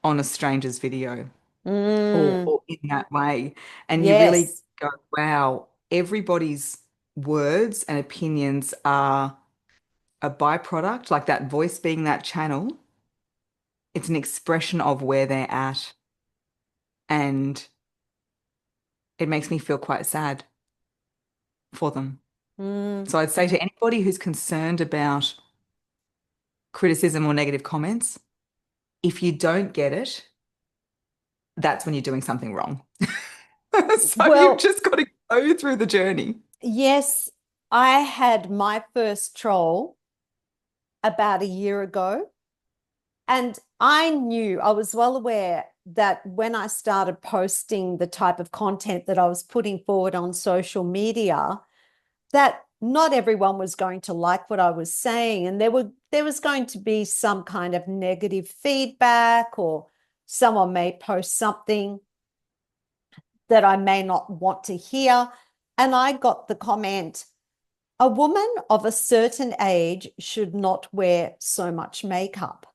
on a stranger's video Mm, or in that way? And you really yes. go, wow, everybody's words and opinions are a byproduct, like that voice being that channel. It's an expression of where they're at. And it makes me feel quite sad for them. Mm. So I'd say to anybody who's concerned about criticism or negative comments, if you don't get it, that's when you're doing something wrong. So you've Well, just got to go through the journey. yes, I had my first troll about a year ago. And I knew, I was well aware that when I started posting the type of content that I was putting forward on social media, that not everyone was going to like what I was saying. And there was going to be some kind of negative feedback, or someone may post something that I may not want to hear. And I got the comment, A woman of a certain age should not wear so much makeup.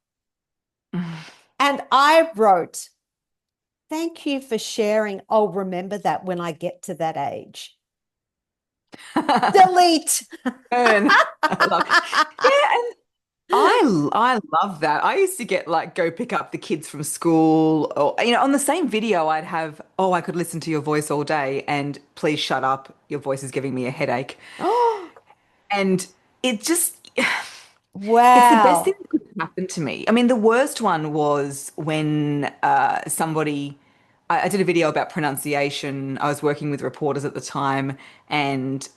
And I wrote, thank you for sharing. I'll remember that when I get to that age. Delete. Burn. I love it. Yeah, and I love that. I used to get like go pick up the kids from school or on the same video I'd have, oh, I could listen to your voice all day and please shut up. Your voice is giving me a headache. Oh, And it just it's the best thing wow. that could happen to me. I mean, the worst one was when I did a video about pronunciation. I was working with reporters at the time, and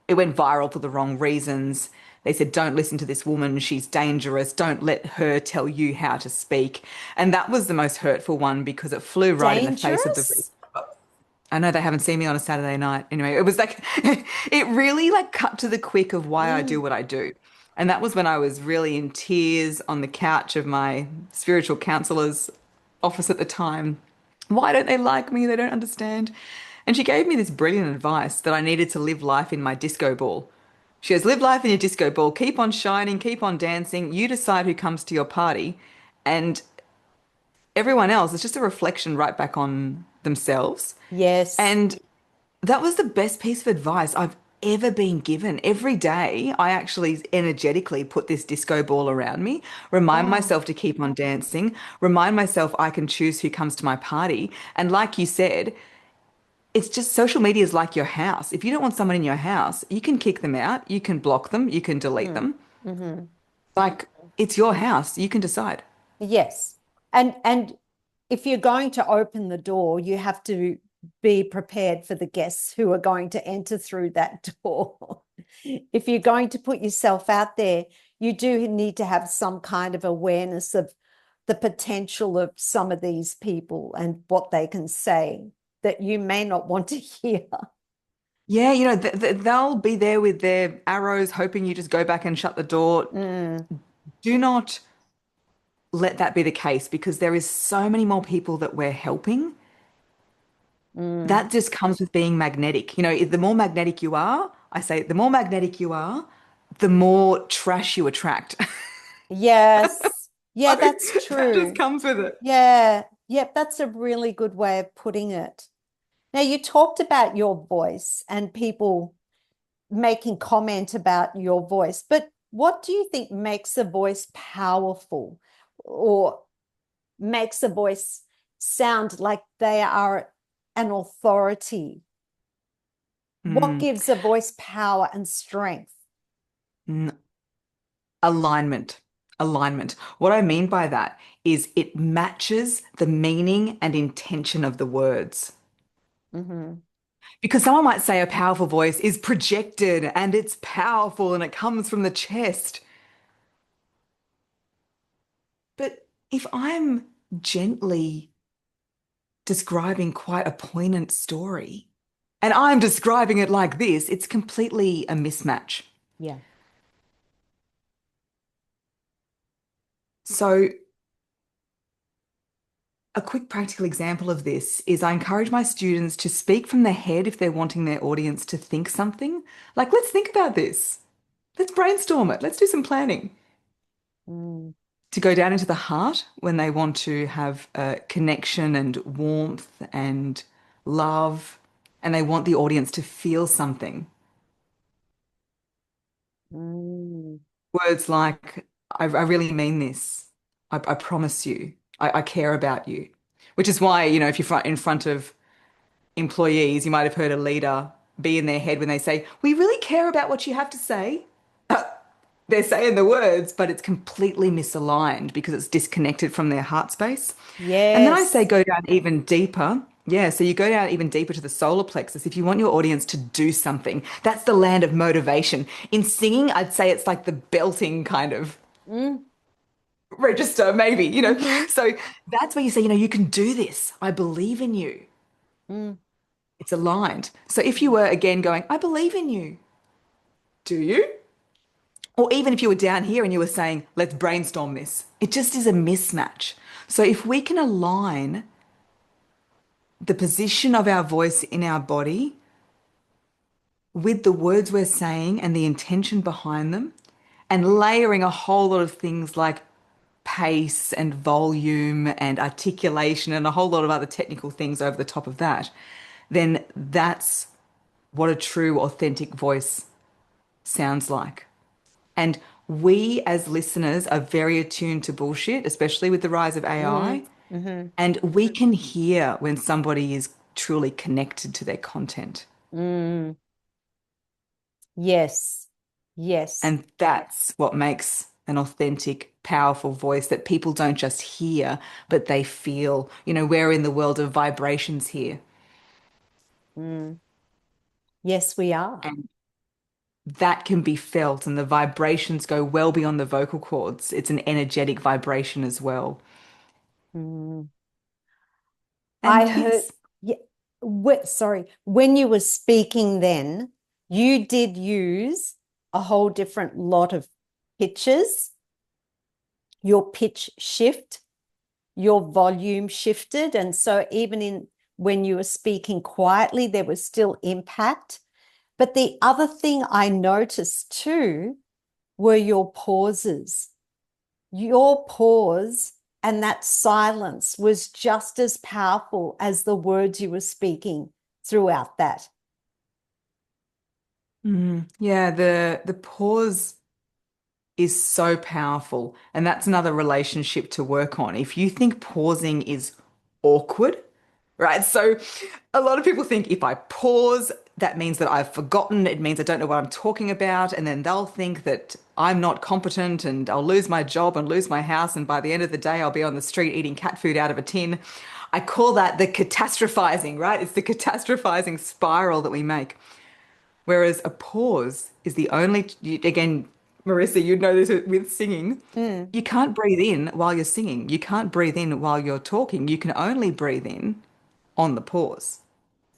it went viral for the wrong reasons. They said, don't listen to this woman. She's dangerous. Don't let her tell you how to speak. And that was the most hurtful one because it flew right in the face of the. Dangerous? I know they haven't seen me on a Saturday night. Anyway, it was like it really like cut to the quick of why I do Mm, what I do. And that was when I was really in tears on the couch of my spiritual counselor's office at the time. Why don't they like me? They don't understand. And she gave me this brilliant advice that I needed to live life in my disco ball. She goes, live life in your disco ball, keep on shining, keep on dancing. You decide who comes to your party. And everyone else is just a reflection right back on themselves. yes. And that was the best piece of advice I've ever been given. Every day, I actually energetically put this disco ball around me, remind Oh, myself to keep on dancing, remind myself I can choose who comes to my party. And like you said, it's just social media is like your house. If you don't want someone in your house, you can kick them out, you can block them, you can delete mm, them. hmm. Like it's your house, you can decide. Yes. And if you're going to open the door, you have to be prepared for the guests who are going to enter through that door. If you're going to put yourself out there, you do need to have some kind of awareness of the potential of some of these people and what they can say that you may not want to hear. Yeah, they'll be there with their arrows, hoping you just go back and shut the door. Mm, Do not let that be the case because there is so many more people that we're helping. mm. That just comes with being magnetic. The more magnetic you are, I say, the more magnetic you are, the more trash you attract. Yes. So Yeah, that's that just true. comes with it. Yeah. Yep, that's a really good way of putting it. Now, you talked about your voice and people making comment about your voice, but what do you think makes a voice powerful or makes a voice sound like they are an authority? What Mm, gives a voice power and strength? mm, alignment. Alignment. What I mean by that is it matches the meaning and intention of the words. Hmm. Because someone might say a powerful voice is projected and it's powerful and it comes from the chest. But if I'm gently describing quite a poignant story and I'm describing it like this, it's completely a mismatch. Yeah. So, a quick practical example of this is I encourage my students to speak from the head if they're wanting their audience to think something. Like, let's think about this. Let's brainstorm it. Let's do some planning. Mm, To go down into the heart when they want to have connection and warmth and love, and they want the audience to feel something. mm, Words like, I really mean this. I promise you. I care about you. Which is why, if you're in front of employees, you might have heard a leader be in their head when they say, we really care about what you have to say. They're saying the words, but it's completely misaligned because it's disconnected from their heart space. And then I say yes. go down even deeper. Yeah, so you go down even deeper to the solar plexus. If you want your audience to do something, that's the land of motivation. In singing, I'd say it's like the belting kind of Mm, register, maybe, hmm. So that's where you say, you can do this. I believe in you. Mm, It's aligned. So if you were again going, I believe in you, do you? Or even if you were down here and you were saying, let's brainstorm this, it just is a mismatch. So if we can align the position of our voice in our body with the words we're saying and the intention behind them, and layering a whole lot of things like pace and volume and articulation and a whole lot of other technical things over the top of that, then that's what a true, authentic voice sounds like. And we as listeners are very attuned to bullshit, especially with the rise of AI. Mm, hmm. And we can hear when somebody is truly connected to their content. Mm, yes. Yes. And that's what makes an authentic, powerful voice that people don't just hear, but they feel. You know, we're in the world of vibrations here. Mm, yes, we are. And that can be felt, and the vibrations go well beyond the vocal cords. It's an energetic vibration as well. Mm. I And heard, yes, yeah, sorry, when you were speaking then, you did use a whole different lot of pitches, your pitch shift, your volume shifted. And so even in when you were speaking quietly, there was still impact. But the other thing I noticed too were your pauses. Your pause and that silence was just as powerful as the words you were speaking throughout that. yeah, the pause is so powerful. And that's another relationship to work on. If you think pausing is awkward, right? So a lot of people think if I pause, that means that I've forgotten. It means I don't know what I'm talking about. And then they'll think that I'm not competent and I'll lose my job and lose my house. And by the end of the day, I'll be on the street eating cat food out of a tin. I call that the catastrophizing, right? It's the catastrophizing spiral that we make. Whereas a pause is the only, again, Marissa, you'd know this with singing. Mm, You can't breathe in while you're singing. You can't breathe in while you're talking. You can only breathe in on the pause.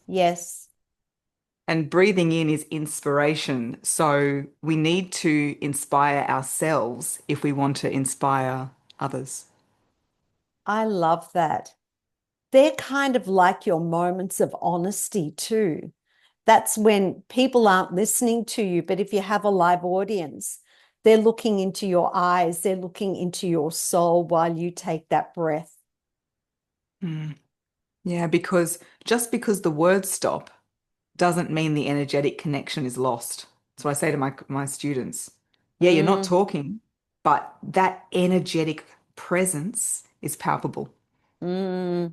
yes, And breathing in is inspiration. So we need to inspire ourselves if we want to inspire others. I love that. They're kind of like your moments of honesty too. That's when people aren't listening to you, but if you have a live audience, they're looking into your eyes, they're looking into your soul while you take that breath. Mm. Yeah, because just because the words stop doesn't mean the energetic connection is lost. So I say to my students, yeah, you're not Mm, talking, but that energetic presence is palpable. mm.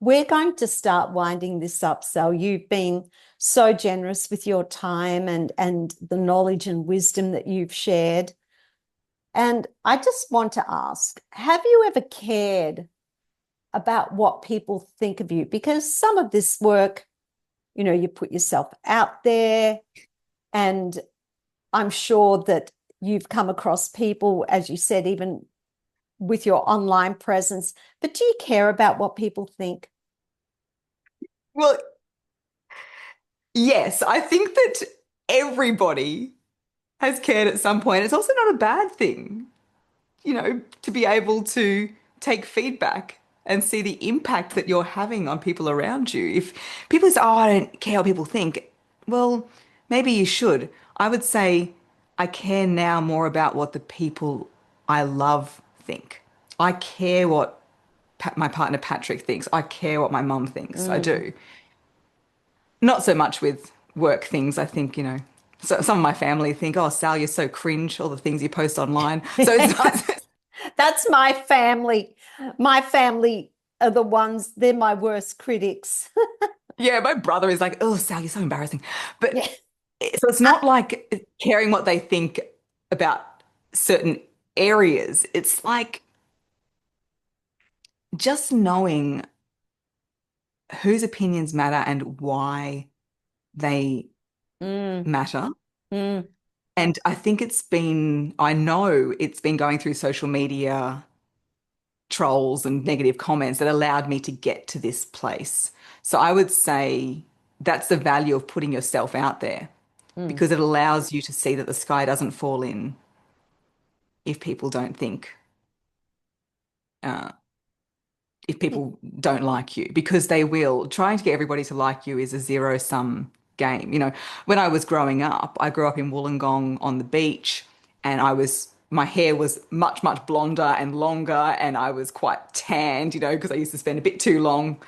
We're going to start winding this up, Sal. You've been so generous with your time and the knowledge and wisdom that you've shared. And I just want to ask, have you ever cared about what people think of you? Because some of this work, you put yourself out there, and I'm sure that you've come across people, as you said, even with your online presence. But do you care about what people think? Well, yes, I think that everybody has cared at some point. It's also not a bad thing, to be able to take feedback and see the impact that you're having on people around you. If people say, oh, I don't care what people think, well, maybe you should. I would say I care now more about what the people I love think. I care what my partner Patrick thinks. I care what my mum thinks. I Mm. do. Not so much with work things. I think, so some of my family think, oh, Sal, you're so cringe, all the things you post online. So it's nice. That's my family. My family are the ones, they're my worst critics. Yeah, my brother is like, oh, Sal, you're so embarrassing. Yeah. But so it's not like caring what they think about certain areas. It's like just knowing whose opinions matter and why they Mm, matter. mm, And I know it's been going through social media trolls and negative comments that allowed me to get to this place. So I would say that's the value of putting yourself out there mm. because it allows you to see that the sky doesn't fall in if people don't think, uh, if Y- people don't like you, because they will. Trying to get everybody to like you is a zero sum. game. When I was growing up, I grew up in Wollongong on the beach, and my hair was much, much blonder and longer, and I was quite tanned, because I used to spend a bit too long.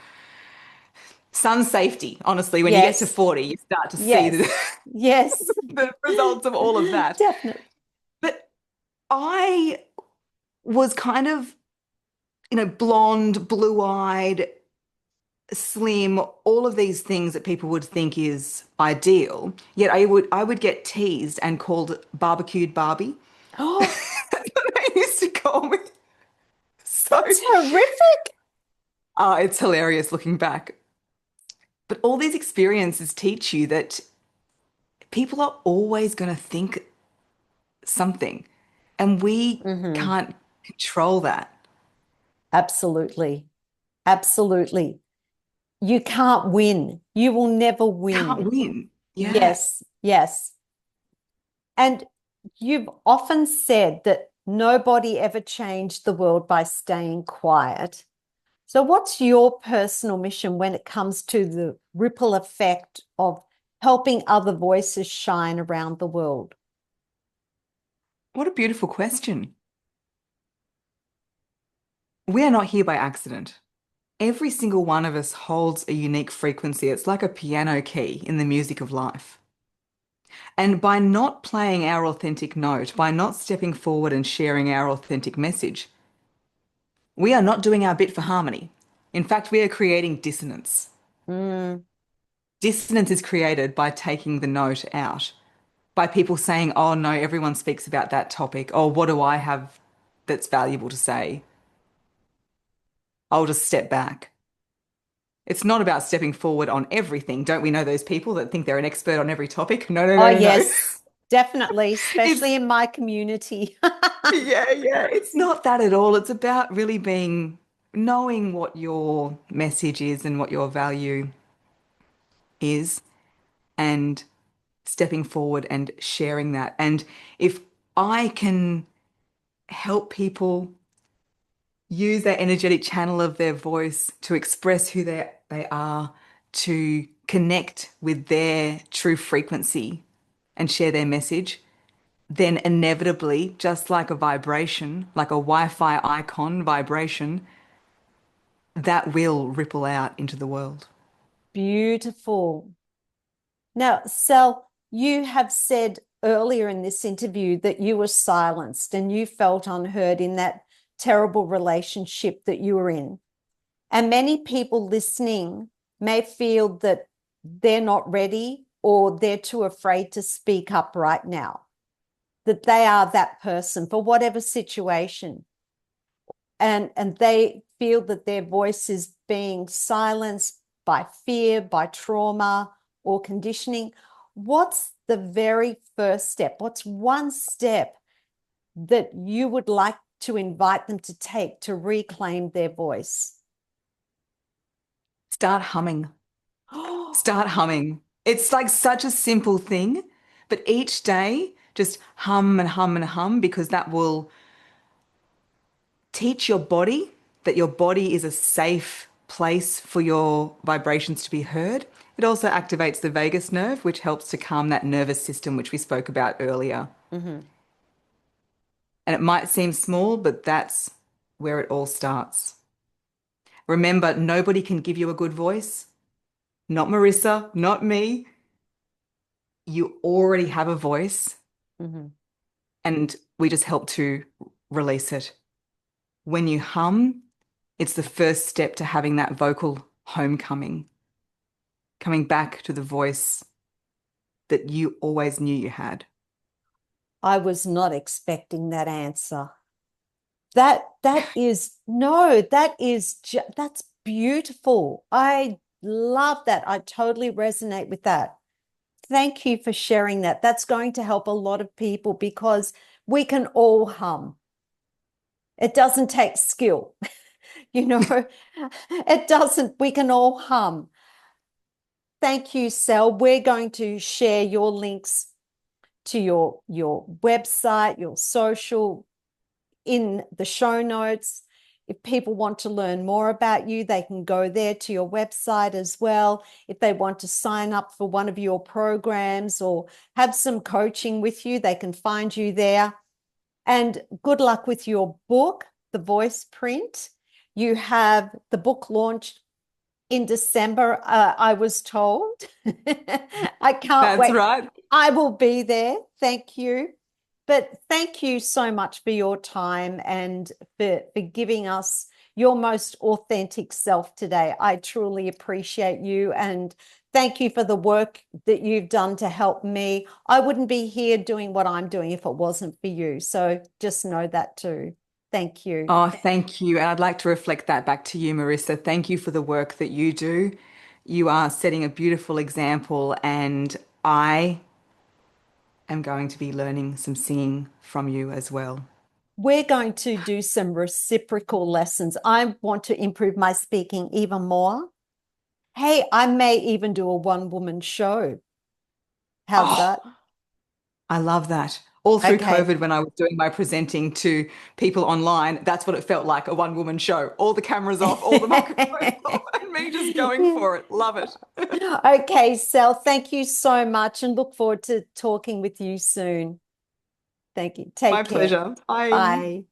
Sun safety, honestly, when you get to Yes. 40, you start to see the, Yes. Yes. the results of all of that. Definitely. But I was kind of, blonde, blue-eyed, slim, all of these things that people would think is ideal. Yet I would get teased and called barbecued Barbie. Oh, That's what they used to call me. So, that's horrific. it's hilarious looking back. But all these experiences teach you that people are always going to think something, and we Hmm. can't control that. Absolutely. Absolutely. You can't win. You will never Can't win. win. Yeah. Yes. Yes. And you've often said that nobody ever changed the world by staying quiet. So, what's your personal mission when it comes to the ripple effect of helping other voices shine around the world? What a beautiful question. We are not here by accident. Every single one of us holds a unique frequency. It's like a piano key in the music of life. And by not playing our authentic note, by not stepping forward and sharing our authentic message, we are not doing our bit for harmony. In fact, we are creating dissonance. Mm, Dissonance is created by taking the note out, by people saying, oh no, everyone speaks about that topic. Oh, what do I have that's valuable to say? I'll just step back. It's not about stepping forward on everything. Don't we know those people that think they're an expert on every topic? No, no, oh, no, no, no. yes, definitely, especially It's, in my community. yeah, yeah. It's not that at all. It's about really knowing what your message is and what your value is, and stepping forward and sharing that. And if I can help people use that energetic channel of their voice to express who they are, to connect with their true frequency and share their message, then inevitably, just like a vibration, like a Wi-Fi icon vibration, that will ripple out into the world. Beautiful. Now, Sal, you have said earlier in this interview that you were silenced and you felt unheard in that terrible relationship that you were in. And many people listening may feel that they're not ready or they're too afraid to speak up right now, that they are that person for whatever situation. And they feel that their voice is being silenced by fear, by trauma, or conditioning. What's the very first step? What's one step that you would like to invite them to take to reclaim their voice? Start humming. Oh, Start humming. It's like such a simple thing, but each day just hum and hum and hum, because that will teach your body that your body is a safe place for your vibrations to be heard. It also activates the vagus nerve, which helps to calm that nervous system, which we spoke about earlier. mhm. And it might seem small, but that's where it all starts. Remember, nobody can give you a good voice. Not Marissa, not me. You already have a voice, Mhm. and we just help to release it. When you hum, it's the first step to having that vocal homecoming, coming back to the voice that you always knew you had. I was not expecting that answer. That is no, that's beautiful. I love that. I totally resonate with that. Thank you for sharing that. That's going to help a lot of people because we can all hum. It doesn't take skill, you know. It doesn't. We can all hum. Thank you, Sel. We're going to share your links to your website, your social in the show notes. If people want to learn more about you, they can go there to your website as well. If they want to sign up for one of your programs or have some coaching with you, they can find you there. And good luck with your book, The Voice Print. You have the book launched in December, I was told. I can't That's wait. right. I will be there. Thank you. But thank you so much for your time and for giving us your most authentic self today. I truly appreciate you and thank you for the work that you've done to help me. I wouldn't be here doing what I'm doing if it wasn't for you. So just know that too. Thank you. Oh, thank you. And I'd like to reflect that back to you, Marissa. Thank you for the work that you do. You are setting a beautiful example, and I am going to be learning some singing from you as well. We're going to do some reciprocal lessons. I want to improve my speaking even more. Hey, I may even do a one-woman show. How's that? Oh, I love that. All through Okay. COVID, when I was doing my presenting to people online, that's what it felt like, a one-woman show. All the cameras off, all the microphones off, and me just going for it. Love it. Okay, Sel, thank you so much and look forward to talking with you soon. Thank you. My Take care. pleasure. Bye. Bye.